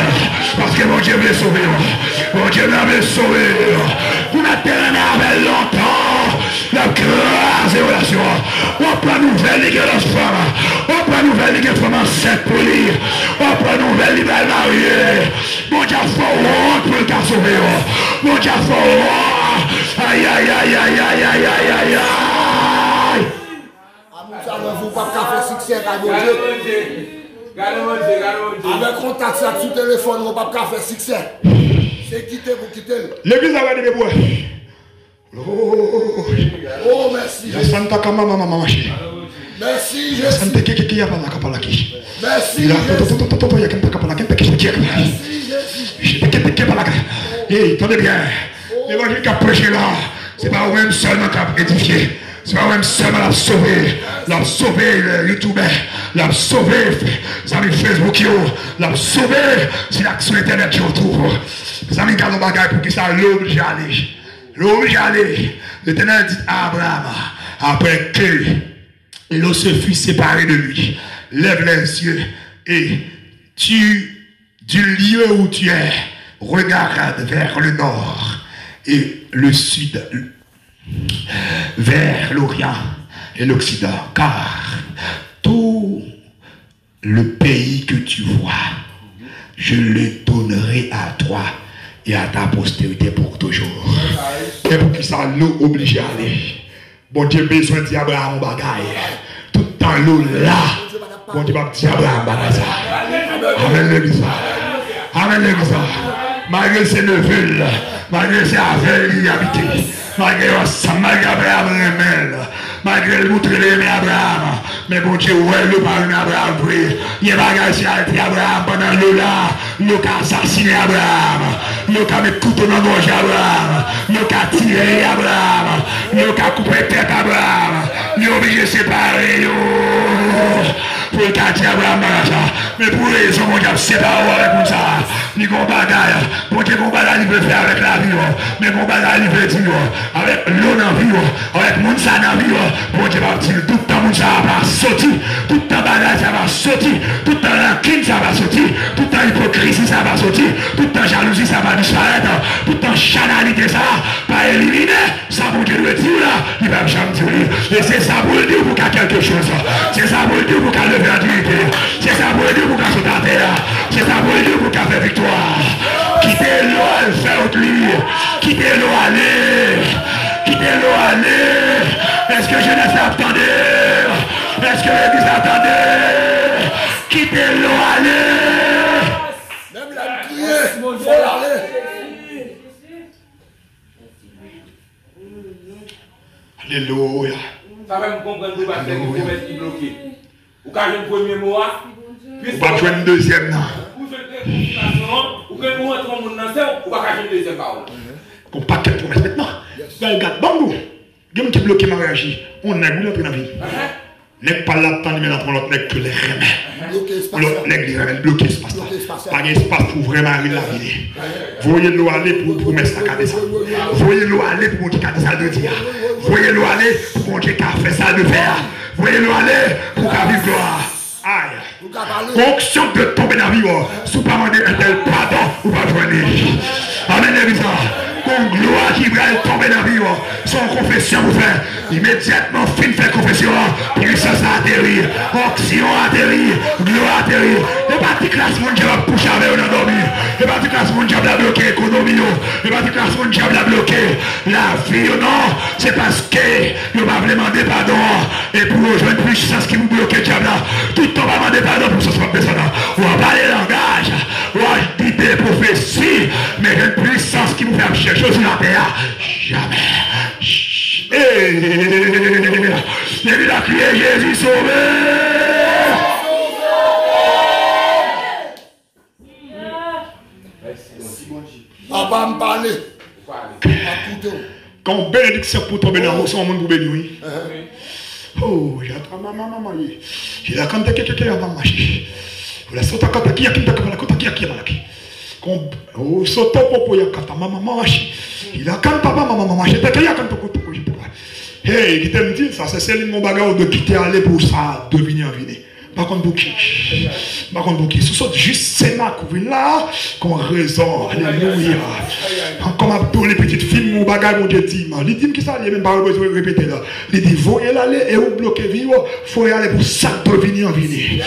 parce que mon Dieu veut sauver, mon Dieu veut sauver, vous mettez un avec longtemps, la grâce et relation, on prend nouvelle ligue de femme, on prend nouvelle ligue de femme enceinte pour lui, on prend nouvelle ligue de mariée, mon Dieu a fait honte pour le cas sauver, mon Dieu a fait honte, aïe aïe aïe aïe aïe aïe aïe aïe aïe. Vous ne pouvez pas faire succès avec mon Dieu. Avec contact sur le téléphone, vous ne pouvez pas faire succès. C'est quitter pour quitter. L'église a des bois. Oh, merci. La Santa Kama Mama Mamachi. Merci, La Santa Jésus. Kiki Yapana Kapalaki. Merci, Il a Jésus. toto Yakanta Kapalaki. Merci, Jésus. Et attendez bien. L'évangile qui a prêché là, c'est pas vous-même seulement qui a édifié. C'est pas même seulement l'a sauvé le YouTuber, l'a sauvé les amis Facebook, l'a sauvé si l'action internet qui retrouve. Les amis qui ont bagage pour qui ça l'oblige à aller. L'oblige à aller. L'Éternel dit à Abraham, après que l'eau se fut séparée de lui, lève les yeux Et du lieu où tu es, regarde vers le nord et le sud, vers l'Orient et l'Occident, car tout le pays que tu vois, je le donnerai à toi et à ta postérité pour toujours. Et pour qui ça nous oblige à aller. Bon Dieu besoin d'Abraham en bagaille. Tout le temps l'eau là. Bon Dieu va dire Abraham bagaille ça. Amen l'église. Amen l'église. Malgré ses neveux, malgré ses aveugles y habiter. Malgré ça, malgré Abraham remèle. Malgré le montrer l'aimer Abraham. Mais bon Dieu, ouais, le parle Abraham, oui. Il y a bagage qui a été Abraham pendant l'eau là. Il a assassiné Abraham. Il a mis couteau dans la gorge Abraham. Il a tiré Abraham. Il a coupé tête Abraham. Il a obligé de séparer. Pour le quartier Abraham, mais pour raison, mon Dieu, séparer avec nous ça. Il y a un bagage. Bon Dieu, mon bagage, il peut faire avec la vie. Mais mon bagage, il peut dire avec l'eau dans la vie. Avec mon ça dans la vie. Bon Dieu, va dire tout le temps, mon ça va sortir. Tout le temps, bagage, ça va sortir. Tout le temps, rancune, ça va sortir. Tout le temps, hypocrisie, ça va sortir. Tout le temps, jalousie, ça va disparaître. Tout le temps, chanalité, ça va éliminer. Ça, mon Dieu, le dire là, il va jamais dire. Et c'est ça pour le dire pour qu'il y ait quelque chose. C'est ça pour le dire pour qu'il y ait le vérité. C'est ça pour le dire pour qu'il y ait sauté à terre. C'est ça pour le dire pour qu'il y ait fait victoire. Quittez l'eau, elle fait autre lui. Quittez l'eau, allez. Quittez l'eau, allez. Est-ce que jeunesse attendait? Est-ce que l'église attendait? Quittez l'eau, allez. Même la crier, il faut aller. Alléluia. Ça va me comprendre que parce que vous êtes bloqué. Ou quand j'ai le premier mois, vous va jouer une deuxième là. Ou que nous rentrons dans le monde, ou pas jouer une deuxième parole. Qu'on paquet de promesses maintenant. Regarde, bon, il y a un qui bloque ma réagi. On a voulu entrer dans la vie. N'est pas là tant mais prendre l'autre nèg que les remèdes. L'autre nèg les remèdes bloquer espace là. Pas d'espace pour vraiment arriver la vie. Voyez-le aller pour promesse la cadence. Voyez-le aller pour montrer cadence de dire. Voyez-le aller pour montrer qu'a fait ça de faire. Voyez-le aller pour qu'a vivre gloire. Aïe. Fonction de tomber dans la vie. Sous pas demander un tel pardon ou pas joindre. Amen les bisous. Con gloire qui va tomber dans la vie. Son confession vous fait. Immédiatement, fin fait confession. Puissance atterrit. Onction atterrit. Gloire atterrit. Et pas de classe mon diable a poussé avec un endormi. Et pas de classe mon diable a bloqué l'économie. Et pas de classe mon diable a bloqué la vie. Non, c'est parce que vous m'avez demandé pardon. Et pour rejoindre puissance qui vous bloque le diable. Tout le temps, vous m'avez demandé pardon pour ce soit personne. Ou à parler langage. Ou à dire des prophéties. Mais une puissance qui vous fait chercher sur la terre. Jamais. Et il a crié Jésus sauvé. Papa me parler. Quand bénédiction pour tomber dans le son monde pour bénir. Oh, j'attends maman. Il a quand quelqu'un va marcher. Vous la sautez quand qui a qui la côte qui a qui quand oh sautez pour y a quand maman marche. Il a quand papa maman marche. T'as qu'il y a quand pour hey, qui t'aime dire ça, c'est celle mon bagage de quitter aller pour ça devenir en vie. Par contre, pour qui? Par contre, pour qui? Ce sont juste ces marques là qu'on raison. Alléluia. Comme Abdou, les petites filles, mon bagage, mon Dieu dit, il dit que ça, il n'y a même pas besoin de répéter là. Il dit, vous allez aller et vous bloquez vivre, il faut y aller pour ça devenir en vie.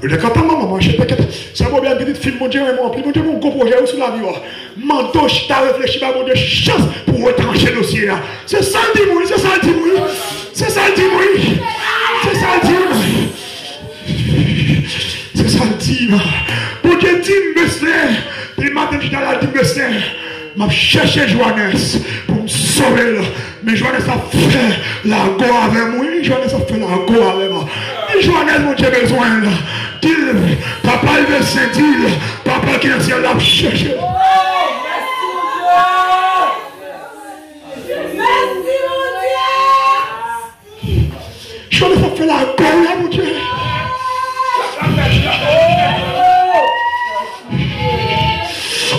Le canton maman, je t'inquiète. Ça va bien petite fille, mon Dieu, mon Dieu, mon gros projet sur la vie. Manteau, je t'ai réfléchi, mon Dieu, chance pour retrancher le dossier là. C'est ça le dimoui, c'est ça le dimoui. C'est ça le dimoui. C'est ça le dimoui. C'est ça le dimoui. Pour que Tim Besler, il m'a dit dans la Tim Besler, m'a cherché Johannes pour me sauver là. Mais Johannes a fait la go avec moi. Johannes a fait la go avec moi. Et Johannes, mon Dieu, besoin là. Papa, il veut sentir. Papa qui est dans le ciel là, chercher. Johannes a fait la go là, mon Dieu.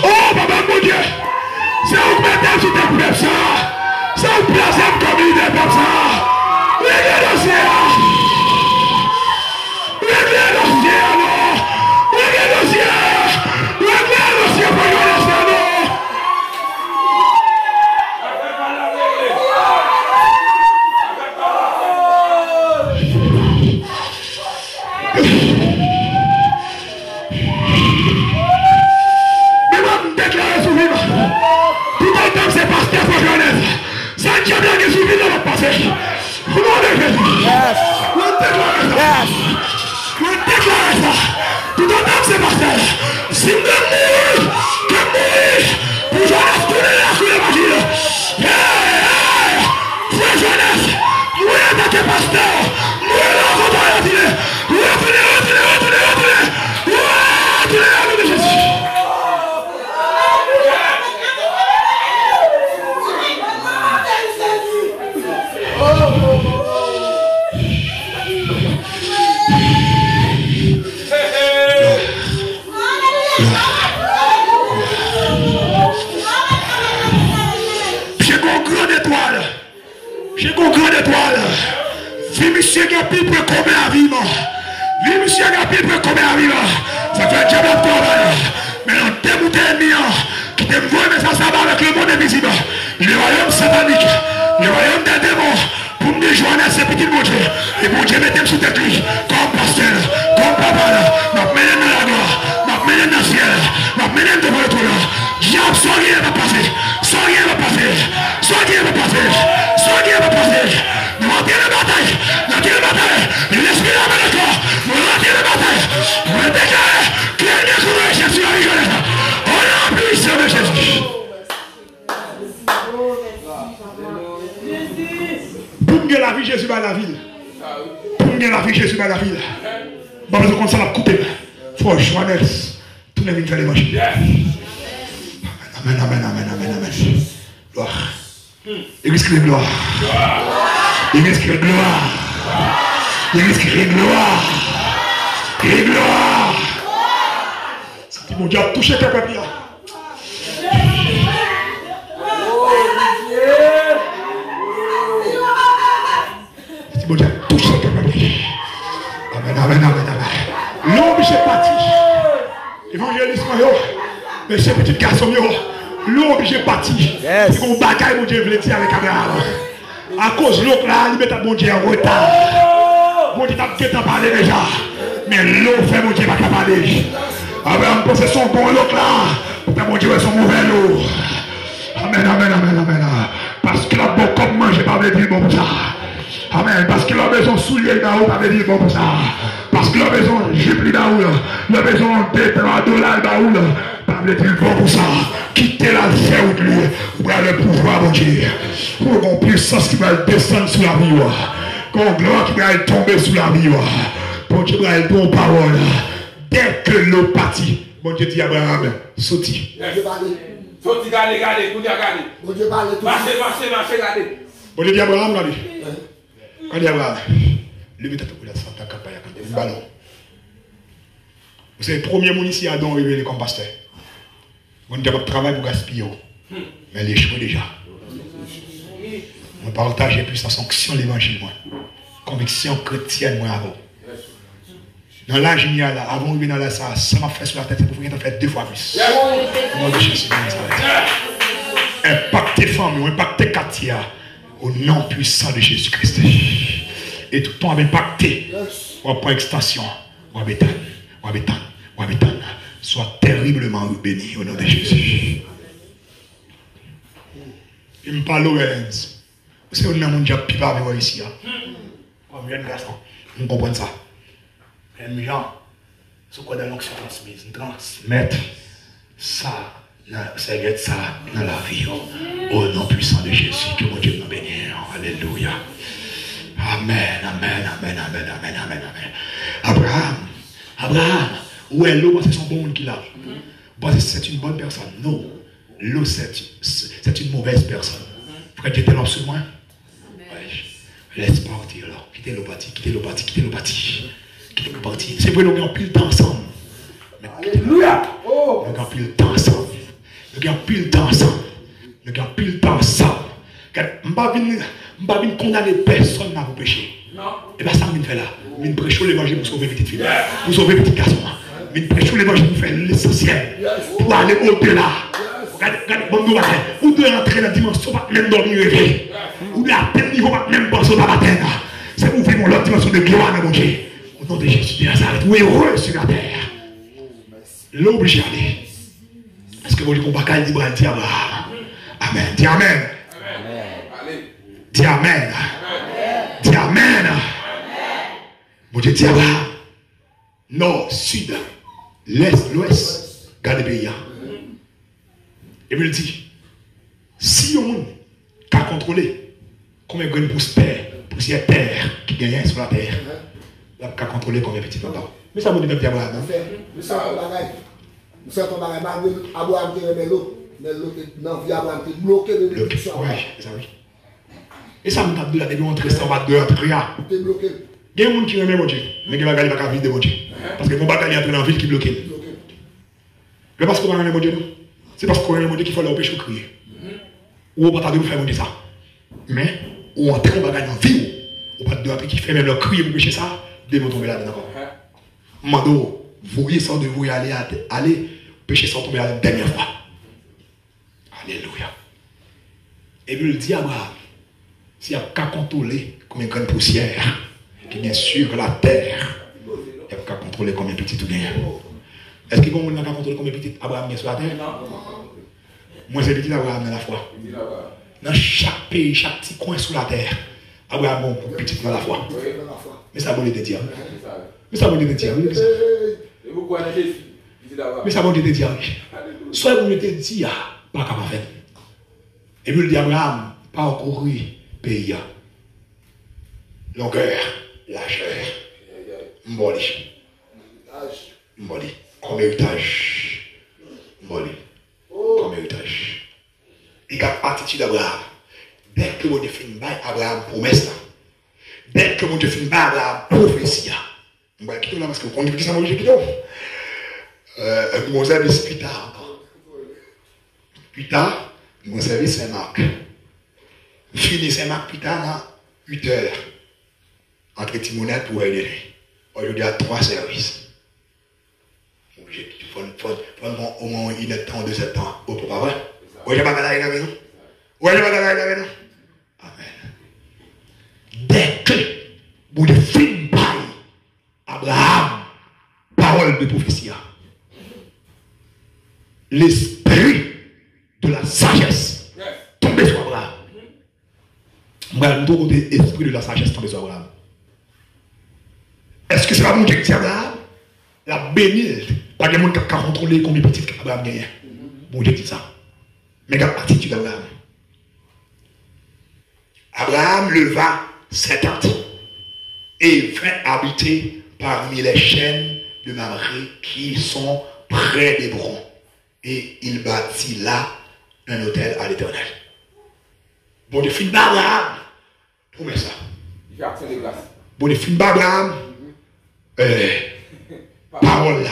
Oh, papa, mon Dieu. C'est où que tu as sur ta ça. Sans place comme idée comme ça. Réglez le dossier. Réglez le dossier, alors. Réglez le dossier. Réglez le dossier pour nous laisser, alors. Monsieur Gapi peut combien à vivre. Lui, monsieur Gapi peut combien à vivre. Ça fait un diable de travail. Mais on déboute ennemi qui te voit, mais ça va avec le monde invisible. Le royaume satanique, le royaume des démons, pour me déjoindre à ces petits mon Dieu. Et mon Dieu mettez sous tête lui, comme pasteur, comme papa, nous menons dans la gloire, nous menons dans le ciel, nous menons devant le trône. Diable, sans rien va passer, sans rien va passer, sans rien va passer, sans rien va passer. Nous montons la bataille, nous montons la bataille, l'esprit là avec le corps, nous montons la bataille, nous déclarons que les coureurs Jésus a rigolé. On a puissance de Jésus. Pour que la vie Jésus va la ville. Pour que la vie Jésus va la ville. Pas besoin qu'on s'en a coupé. Faut Joannès. Tout le monde fait l'évangile. Amen, amen, amen, amen, amen. Gloire. Église qui est gloire. Église qui est gloire. Église qui est gloire. Et gloire. C'est mon Dieu a touché tes papiers. C'est mon Dieu a touché tes papiers. Amen, amen, amen, amen. L'homme est parti. Évangéliste, mais ce petit garçon, l'homme est parti. C'est qu'on bagaille, mon Dieu, veut dire avec Abraham. À cause de l'autre là, il met mon Dieu en retard. Mon Dieu t'a parlé déjà. Mais l'eau fait mon Dieu pas parler. Abraham pensait son bon l'autre là. Pour que mon Dieu son mauvais l'eau. Amen, amen, amen, amen. Parce que la bon comme moi, j'ai pas veut dire bon pour ça. Amen. Parce que la maison soulier là-haut, pas veut dire bon pour ça. Parce que la maison jupe là-haut, la maison $3 là-haut, pas veut dire bon pour ça. Quittez la vie de lui, pour le pouvoir, mon Dieu. Pour qu'on puissance qui va descendre sous la vie. Qu'on gloire qui va tomber sous la vie. Pour Dieu va être bon parole. Dès que l'eau partit, mon Dieu dit à Abraham, sauti. Sauti, gardez, gardez, vous regardez. Mon Dieu parle tout. Marchez, marchez, marchez, gardez. Mon Dieu dit à Abraham, regardez. Quand il y a Abraham, levez ta tête pour la Santa Kapaya quand il y a un ballon. Vous savez, le premier monde ici a donc révélé comme pasteur. On n'a pas de travail pour gaspiller. Mais les cheveux déjà. On partage plus en sanction l'évangile, moi. Conviction chrétienne, moi, avant. Dans l'âge génial, avant de venir dans ça m'a fait sur la tête, pour que fait 2 fois plus. Au nom de Jésus de Nazareth. Impacter femmes, impacter quartier, au nom puissant de Jésus-Christ. Et tout le temps impacté. On prend extension. On béton. Soit terriblement béni au nom de Jésus. Il me parle Lorenz. Vous savez, on a mon diable qui va venir ici. On vient de garçon. On comprend ça. Les gens, c'est quoi dans l'onction transmise? Transmettre ça, ça dans la vie. Au nom puissant de Jésus, que mon Dieu nous bénisse. Alléluia. Amen, amen, amen, amen, amen, amen, amen. Abraham, où est l'eau? C'est son bon monde qu'il a. C'est une bonne personne. Non, l'eau, c'est une mauvaise personne. Frère, tu étais là sur moi? Laisse partir là. Quittez l'eau partie. C'est vrai, nous avons pile de temps ensemble. Alléluia! Nous avons pile de temps ensemble. Je ne pas venir condamner personne à vous pécher. Et bien ça, je fais là. Je prêche l'évangile pour sauver petite fille. Pour sauver petit garçon. Je prêche l'évangile pour faire l'essentiel. Pour aller au-delà. Vous devez entrer dans la dimension, pas même dormir rêver. Vous devez atteindre le niveau, pas même penser au matin. C'est pour vivre l'autre dimension de gloire dans mon Dieu. Au nom de Jésus de Nazareth, vous êtes heureux sur la terre. L'obligé d'aller. Est-ce que vous dites qu'on va pas dire à Abraham? Amen. Dis Amen. Dis Amen. Dis Amen. Mon Dieu dit Abraham. Nord, sud, l'est, l'ouest. Gardez le pays. Et puis il dit, si on a contrôlé combien de poussière terre qui gagne sur la terre, on a contrôlé combien de petits papa. Mais ça me dit même Abraham. Mais ça, nous sommes Abraham qui remet l'eau. Mais l'eau, non, Abraham qui bloqué de l'élection. Oui, c'est ça, oui. Et ça me tape de la début entre 122 entre rien. Tu es bloqué. Il y a des gens qui remet mon Dieu, mais qui va gagner la ville de mon Dieu. Parce que mon bataille est entré dans la ville qui est bloquée. Mais parce qu'on va remettre mon Dieu, non? C'est parce qu'on remet mon Dieu qu'il faut leur pécher ou crier. Ou on va pas de vous faire mon Dieu ça. Mais, ou entrer dans la ville, ou pas de deux après qui fait même leur crier pour pécher ça, dès que vous tombez là-dedans. Mando, vous voyez sans de vous aller pécher sans tomber la dernière fois. Alléluia. Et puis il dit à Abraham, s'il n'y a qu'à contrôler combien de grande poussière qui vient sur la terre, il n'y a qu'à contrôler combien de petit tout bien. Est-ce qu'il y a quelqu'un qui a contrôlé combien de petit Abraham vient sur la terre? Moi, c'est petit Abraham dans la foi. Dans chaque pays, chaque petit coin sur la terre, Abraham est bon petit dans la foi. Mais ça va te dire. Mais ça va te dire. Mais ça va te dire. Soit vous te dire, pas capable de faire. Et puis il dit Abraham, parcourir pays. Longueur, largeur, mboli. Mboli. Comme héritage. Mboli. Comme héritage. Il y a attitude d'Abraham. Dès que vous définissez Abraham promesse là. Dès que vous définissez Abraham prophétie là. On va quitter là parce que vous connaissez ça, moi je quitte. Mon service plus tard encore. Plus tard, mon service Saint-Marc. Fini Saint-Marc plus tard, là, 8 heures. Entre Timonette pour aider. Aujourd'hui, il y a 3 services. Il faut au moins 1 temps, 2 temps. Au pas vrai? Oui, je ne vais pas aller à la maison. Oui, je ne vais pas aller à la maison. Amen. Dès que vous définissez Abraham, parole de prophétie, l'esprit de la sagesse tombé sur Abraham. Voilà, nous avons l'esprit de la sagesse tombé sur Abraham. Est-ce que c'est pas mon Dieu qui dit Abraham? La bénie, pas de monde qui a contrôlé combien de petits Abraham gagne. Mon Dieu dit ça. Mais regarde l'attitude d'Abraham. Abraham leva ses tentes et vint habiter parmi les chaînes de Mamré qui sont près d'Hébron. Et il bâtit là un hôtel à l'Éternel. Bon, de fin d'Abraham, trouvez ça. Bon, de fin d'Abraham, parole là,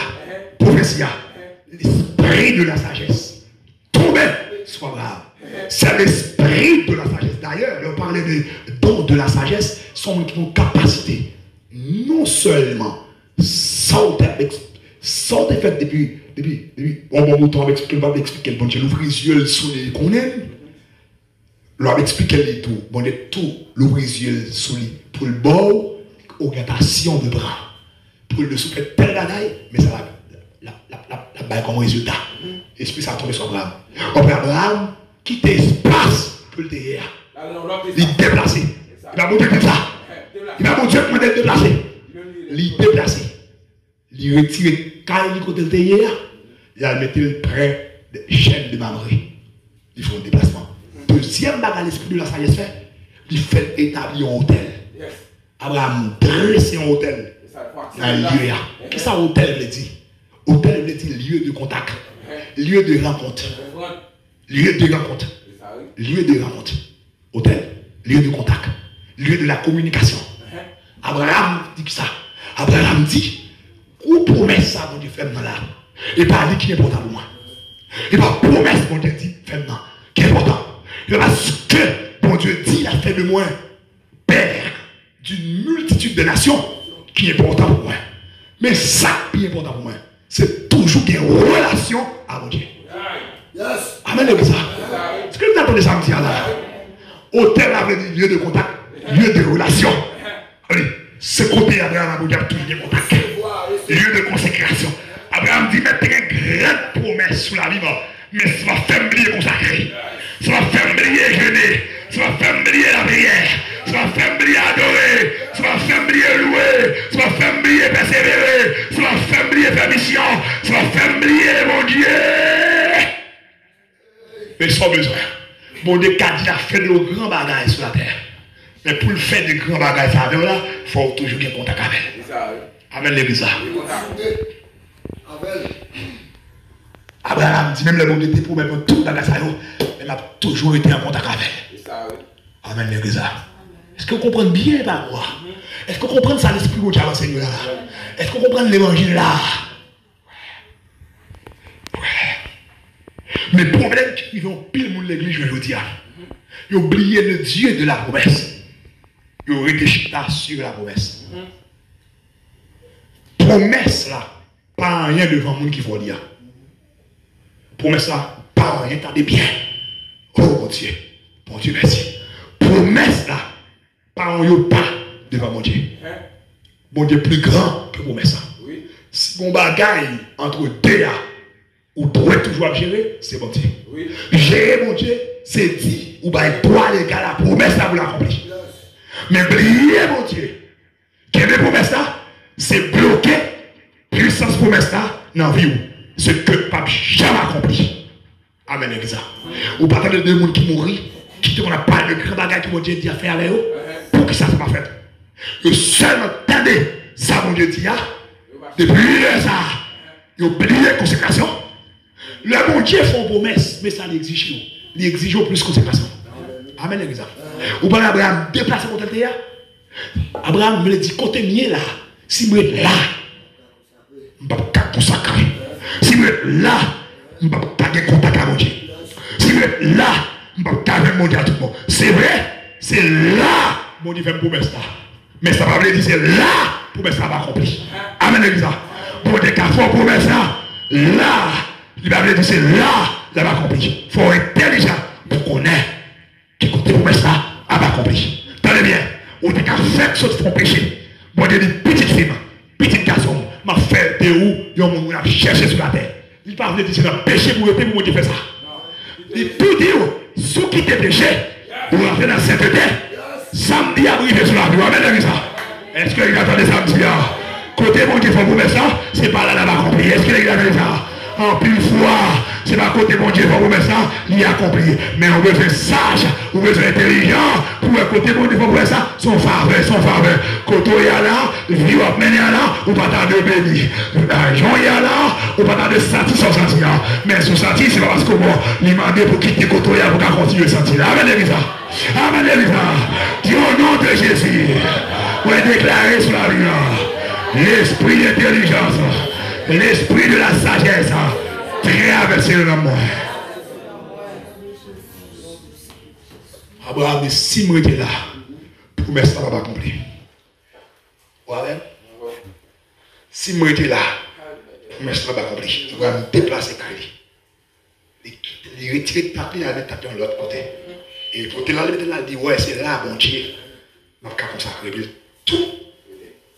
prophétie, l'esprit de la sagesse tombait sur Abraham. C'est l'esprit de la sagesse. D'ailleurs, on parlait des dons de la sagesse, sont une capacité, non seulement sans fait depuis bon temps avec expliquer le bon Dieu, l'ouvrir les yeux sous les qu'on aime. L'on va expliquer les tout. Bon, tout l'ouvrir les yeux sous les pour le bord, orientation de bras. Pour le souffler tel bagaille, mais ça va la balle comme résultat. Esprit ça tombe sur Abraham. Abraham quitte espace pour le derrière. Il déplacer. Il va montrer comme ça. Il va montrer comment il déplacer. Il déplacer. Il retire quand côté le derrière. Il a mis près des chaînes de Mamré. Il faut un déplacement. Deuxième bagage, l'esprit de la sagesse fait, il fait établir un hôtel. Abraham dresse un hôtel. Un lieu. Qu'est-ce que ça hôtel veut dire? Hôtel veut dire lieu de contact, lieu de rencontre. Lieu de rencontre. Lieu de rencontre. Hôtel, lieu de contact, lieu de la communication. Abraham dit ça. Abraham dit, où promesse ça, mon Dieu, fais-moi là. Et pas lui qui est important pour moi. Et pas promesse, mon Dieu dit, fais-moi, qui est important. Et parce que, mon Dieu dit, la de moi, père d'une multitude de nations, qui est important pour moi. Mais ça qui est important pour moi, c'est toujours qu'il y ait une relation avec Dieu. Yes. Amen, l'église. Ce que vous attendez ça me dire là, hôtel avait dit lieu de contact, lieu de relation. Oui, ce côté Abraham a toujours lieu de contact, lieu de consécration. Abraham dit, mais tu as une grande promesse sur la vie, mais ça va faire oublier consacrer. Ça va faire oublier jeûner. Ça va faire oublier la prière. Ça va faire oublier adorer. Ça va faire oublier louer. Ça va faire oublier persévérer. Ça va faire oublier faire mission. Ça va faire oublier mon Dieu. Mais sans besoin. Mon Dieu, quand il a fait de grands bagages sur la terre. Mais pour le faire de grands bagages ça là, il faut toujours avoir contact avec elle. Amen, l'église. Abraham dit même le monde était pour mettre tout dans la salle, mais il a toujours été en contact avec elle. Amen, l'église. Est-ce que vous comprenez bien par moi? Est-ce que vous comprenez ça, l'esprit que Dieu a enseigné là? Est-ce que vous comprenez l'évangile là? Ouais. Mais le problème, ils vont pile monde l'église, je veux dire. Ils ont oublié le Dieu de la promesse. Ils ont réfléchi sur la promesse. Promesse là, pas rien devant le monde qui faut dire. Promesse là, pas rien, t'as des biens. Oh mon Dieu, merci. Promesse là, pas rien, pas devant mon Dieu. Mon Dieu plus grand que promesse là. Oui. Si mon bagaille entre deux là, ou doit toujours gérer, c'est mon Dieu. Oui. Gérer mon Dieu, c'est dit, ou bien droit légal, la promesse là, vous l'accomplissez. Mais oubliez mon Dieu, quelle est la promesse là? C'est bloquer puissance promesse là dans la vie. Ce que le pape jamais accompli. Amen, exact. Ou pas de deux monde qui mourent, qui ne connaissent pas le grand bagage que mon Dieu dit à faire avec eux, pour que ça ne soit pas fait. Le seul entendez, ça mon Dieu dit, depuis ça, il oublie la consécration. Le bon Dieu fait une promesse, mais ça l'exige. Il exige plus de consécration. Amen, exact. Ou pas Abraham déplacer contre le terre. Abraham me dit, côté mien là, si vous êtes là, je ne vais pas consacrer. Si vous êtes là, je ne vais pas avoir contact avec mon Dieu. Si vous êtes là, je ne vais pas avoir mon Dieu à tout le monde. C'est vrai, c'est là, mon Dieu fait une promesse là. Mais ça va dire, c'est là, promesse là va accomplir. Amen, l'église. Bon Dieu, quand il faut promesse là, il va dire, c'est là, ça va accomplir. Il faut être intelligent pour connaître que côté promesse là, va accomplir. Tenez bien, on dit qu'à faire ce qui font péché. Bon Dieu dit, petite fille, petit garçon, m'a fait de où, il y a un monde qui a cherché sur la terre. Il ne peut pas dire que c'est un péché pour eux, pour faire ça. Il tout dit, ceux qui étaient péchés, pour rentrer dans cette terre, samedi a brillé sur la vie. Amen, ça. Est-ce qu'il attendait samedi? Côté mon Dieu, il faut vous mettre ça, c'est pas là la accompli. Est-ce qu'il a attendé ça? En plus fois, c'est pas côté mon Dieu, il faut vous mettre ça, il a accompli. Mais on veut faire sage, on veut faire intelligent, pour le côté mon Dieu, il faut vous mettre ça, son faveur. Côté il y a là, vie va mener là, ou pas tant de béni. L'argent il y a là, ou pas tant de satisfaction sentir. Mais son sentir, c'est pas parce que moi, il m'a demandé pour quitter côté il y a pour continuer à sentir. Amen, Elisa. Amen, Elisa. Dis au nom de Jésus, vous êtes déclaré sur la vie. L'esprit d'intelligence, l'esprit de la sagesse, traverser le monde. Abraham dit, si moi j'étais là, promesse ça va pas accomplir. Ouais. Si moi j'étais là, promesse ça va pas accomplir. Il va me déplacer Kali. Il retire le tapis, il va taper de l'autre côté. Et le côté là, il dit, ouais, c'est là, bon Dieu. Je vais consacrer tout,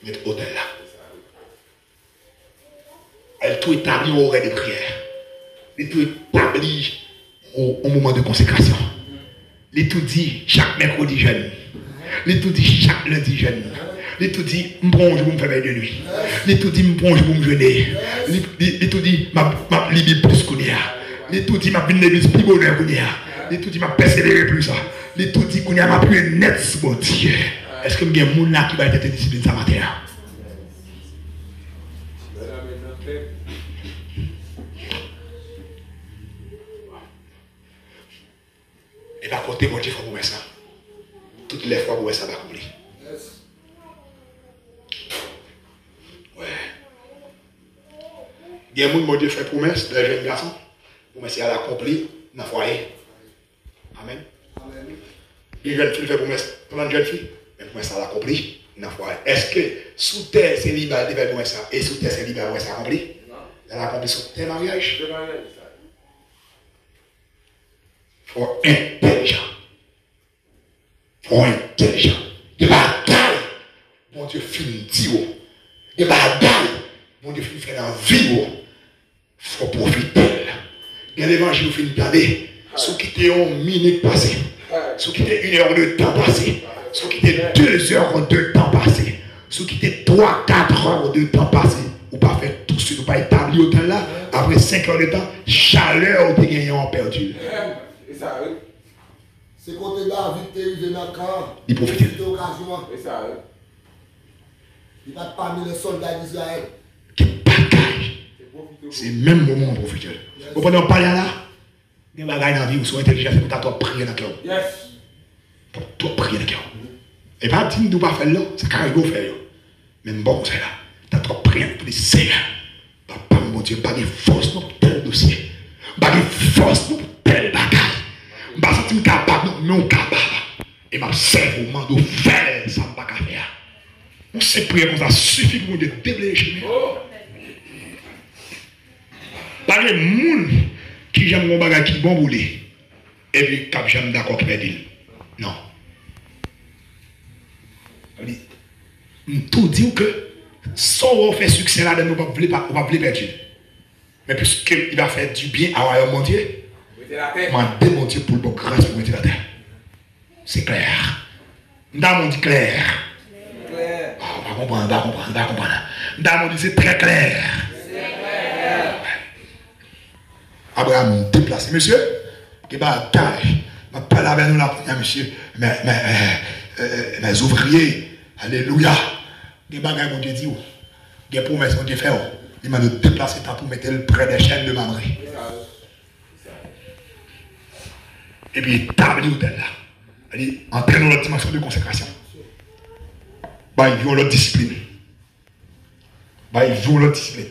mettre hôtel là. Elle tout établit au rêve de prière. Elle tout établit au moment de consécration. Elle tout dit chaque mercredi jeûne. Elle tout dit chaque lundi jeûne. Elle tout dit bon je vais me faire de nuit. Elle tout dit bon je vais me jeûner. Elle tout dit ma libye plus qu'on y a. Elle tout dit ma vie l'église plus bonheur qu'on y a. Elle tout dit ma persévérer plus ça. Elle tout dit qu'on y a ma prière net sur mon Dieu. Est-ce que il y a un monde là qui va être discipliné ce matin? Et va côté mon Dieu, il faut vous mettre ça. Toutes les fois, vous mettre ça va accomplir. Ouais. Il y a un monde, mon Dieu, fait promesse de jeunes garçons. Promesse à l'accomplir dans le foyer. Amen. Une jeune fille fait promesse. Comment une jeune fille? Mais promesse ça l'accomplit. Est-ce que sous terre célibat elle fait promesse ça et sous terre célibat elle ça accompli? Non. Elle a accompli sous terre mariage. Faut intelligent. Faut intelligent. De bagaille. Mon Dieu finit dire. De bagaille. Mon Dieu finit faire dans la vie. Faut profiter. Bien l'évangile finit d'aller. Sous quitter une minute passée. Sous quitter 1 heure de temps passé. Sous quitter 2 heures de temps passé. Sous quitter 3-4 heures de temps passé. Ou pas faire tout ce ou pas établir autant là. Après 5 heures de temps, chaleur ou gagné en perdu. C'est ça, oui. C'est côté David, tu es arrivé dans le camp. Il profite. C'est ça, oui. Il va parmi les soldats d'Israël. Qui bagaille. C'est le même moment pour profiter. Vous pouvez en parler là? Il y a des bagailles dans la vie où sont intelligents pour t'attendre prier dans le cœur. Yes. Pour toi prier dans le cœur. Et pas dire que nous ne pas faire là, c'est carré de faire. Même bon, c'est là. T'attends prier pour les Seigneurs. Papa, mon Dieu, pas de force dans tel dossier. Pas de force dans tel bagaille. Pas de sentir capable, non capable. Et ma cerveau m'a de faire ça, pas qu'à faire. On sait prier comme ça suffit pour nous de déblayer chez nous. Pas de monde qui j'aime mon bagage qui bon boulé. Et puis, cap j'aime d'accord qui perd. Non. Tout dit que sans on fait succès là, nous ne pouvons pas perdre. Mais puisqu'il va faire du bien à royaume mon Dieu, demandez mon Dieu pour le bon grâce pour mettre la terre. C'est clair. Dans mon dit clair. On va comprendre. Dans mon dit c'est très clair. Abraham déplacé. Monsieur, qui va taille. Je vais parler avec nous là, monsieur. Mes ouvriers. Alléluia. Des bagages, mon Dieu dit, des promesses, mon Dieu fait. Il m'a déplacé pour mettre le près des chaînes de Mamré. Et puis, il table l'hôtel là. Il entraîne dans notre dimension de consécration. Il vient l'autre discipline. Il vient l'autre discipline.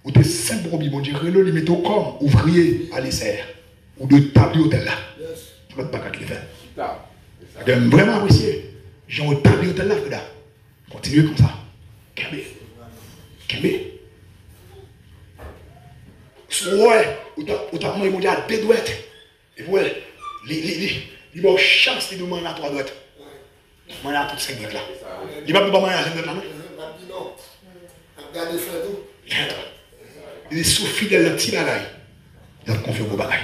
Ou des simples brebis, mon Dieu, il met au corps, ouvrier à l'essai. Ou de table l'hôtel là. C'est l'autre bagage qu'il fait. J'aime vraiment apprécier. J'ai un table l'hôtel là, Frida. Continuez comme ça. Kembe. Ouais, ou t'as mon Dieu à 2 douettes. Et vous, il va chance de demander à 3 douettes. Moi, il y a toutes 5 douettes là. Il va pas demander à 5 douettes là, non? Regardez frère tout. Il est sous fidèle le petit bagaille. Il a confié au bagaille.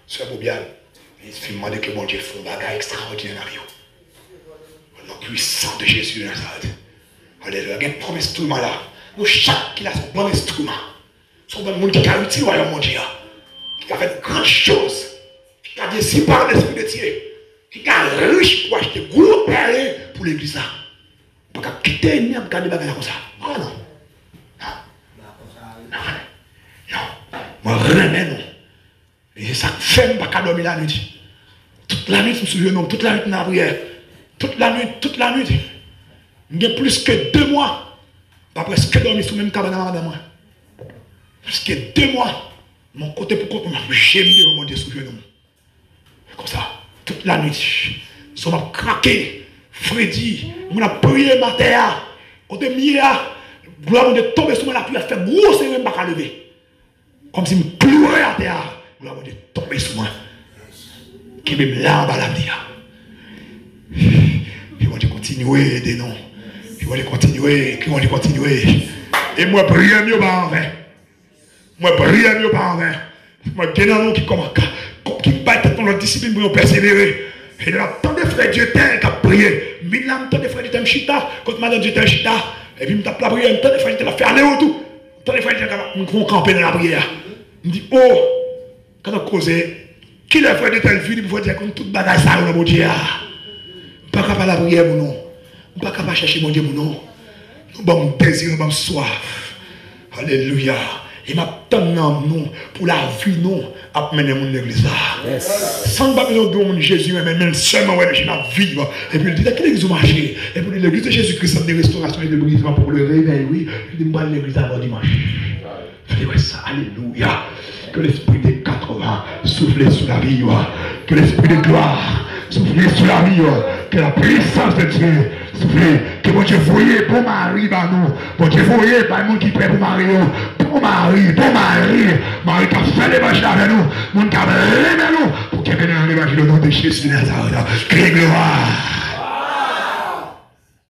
Sœur Bobial, il fait demander que mon Dieu fait un bagaille extraordinaire dans la vie. Au nom puissant de Jésus de Nazareth. Alléluia. Il y a une promesse tout le monde là. Nous, chaque qui a son bon instrument. Son bon monde qui a utilisé le royaume mondial. Qui a fait de grandes choses. Qui a décidé par l'esprit de Dieu. Qui a riche pour acheter gros perles pour l'église là. Pour quitter une merde, garder des bagages comme ça. Oh non. Non. Moi, remets non. Et ça fait pas qu'à dormir la nuit. Toute la nuit, je me souviens, toute la nuit, dans la prière. Toute la nuit. Il y a plus que 2 mois. Pas presque dormi sous le même cabane avec moi. Plus que 2 mois. Mon côté pour côté, j'aime devant mon Dieu sous le genou. Comme ça, toute la nuit. Ça m'a craqué. Freddy, on a prié matin. Côté mia, gloire de tomber sur moi, la prière fait gros, c'est même pas qu'à lever. Comme si je me clouais à terre. Gloire de tomber sur moi. Qui me là en bas la vie. Ils vont continuer des noms. Ils vont continuer. Et moi, prier mieux pas en vain. Moi, j'ai un nom qui bat dans notre discipline pour nous persévérer. Et de la tant de frères Dieu tel qu'a prié. Mais là, tant de frères Dieu tel chita. Quand madame Dieu tel chita. Et puis, je tape la prière. Tant de frères Dieu tel fait aller autour. Tant de frères Dieu tel vont camper dans la prière. Je me dis, oh, quand on cause, qui les frères Dieu tel vie pour dire comme toute bagage ça, mon Dieu. Pas capable la prière, mon nom. Pas capable chercher mon Dieu, mon nom. Nous avons désir, nous avons soif. Alléluia. Et maintenant, nous, pour la vie, nous, à mener mon église là. Sans pas besoin de mon Jésus, mais seulement, ouais, j'ai la vie. Et puis, il dit, quelle église vous marchez? Et puis, l'église de Jésus-Christ, de restauration et de brisement pour le réveil, oui. Je dis, moi, l'église avant dimanche. Je dis, ouais, ça, alléluia. Que l'esprit des 80 souffle sur la vie, que l'esprit de gloire Soufflez sur la vie, que la puissance de Dieu, soufflez, que mon Dieu voyez bon mari, bah nous, bon Dieu voyez, bah monde qui prêt pour mari, bon mari, mari qui a fait l'évangile avec nous, monde qui a aimé nous, pour qu'il vienne l'évangile au nom de Jésus de Nazareth. Criez gloire.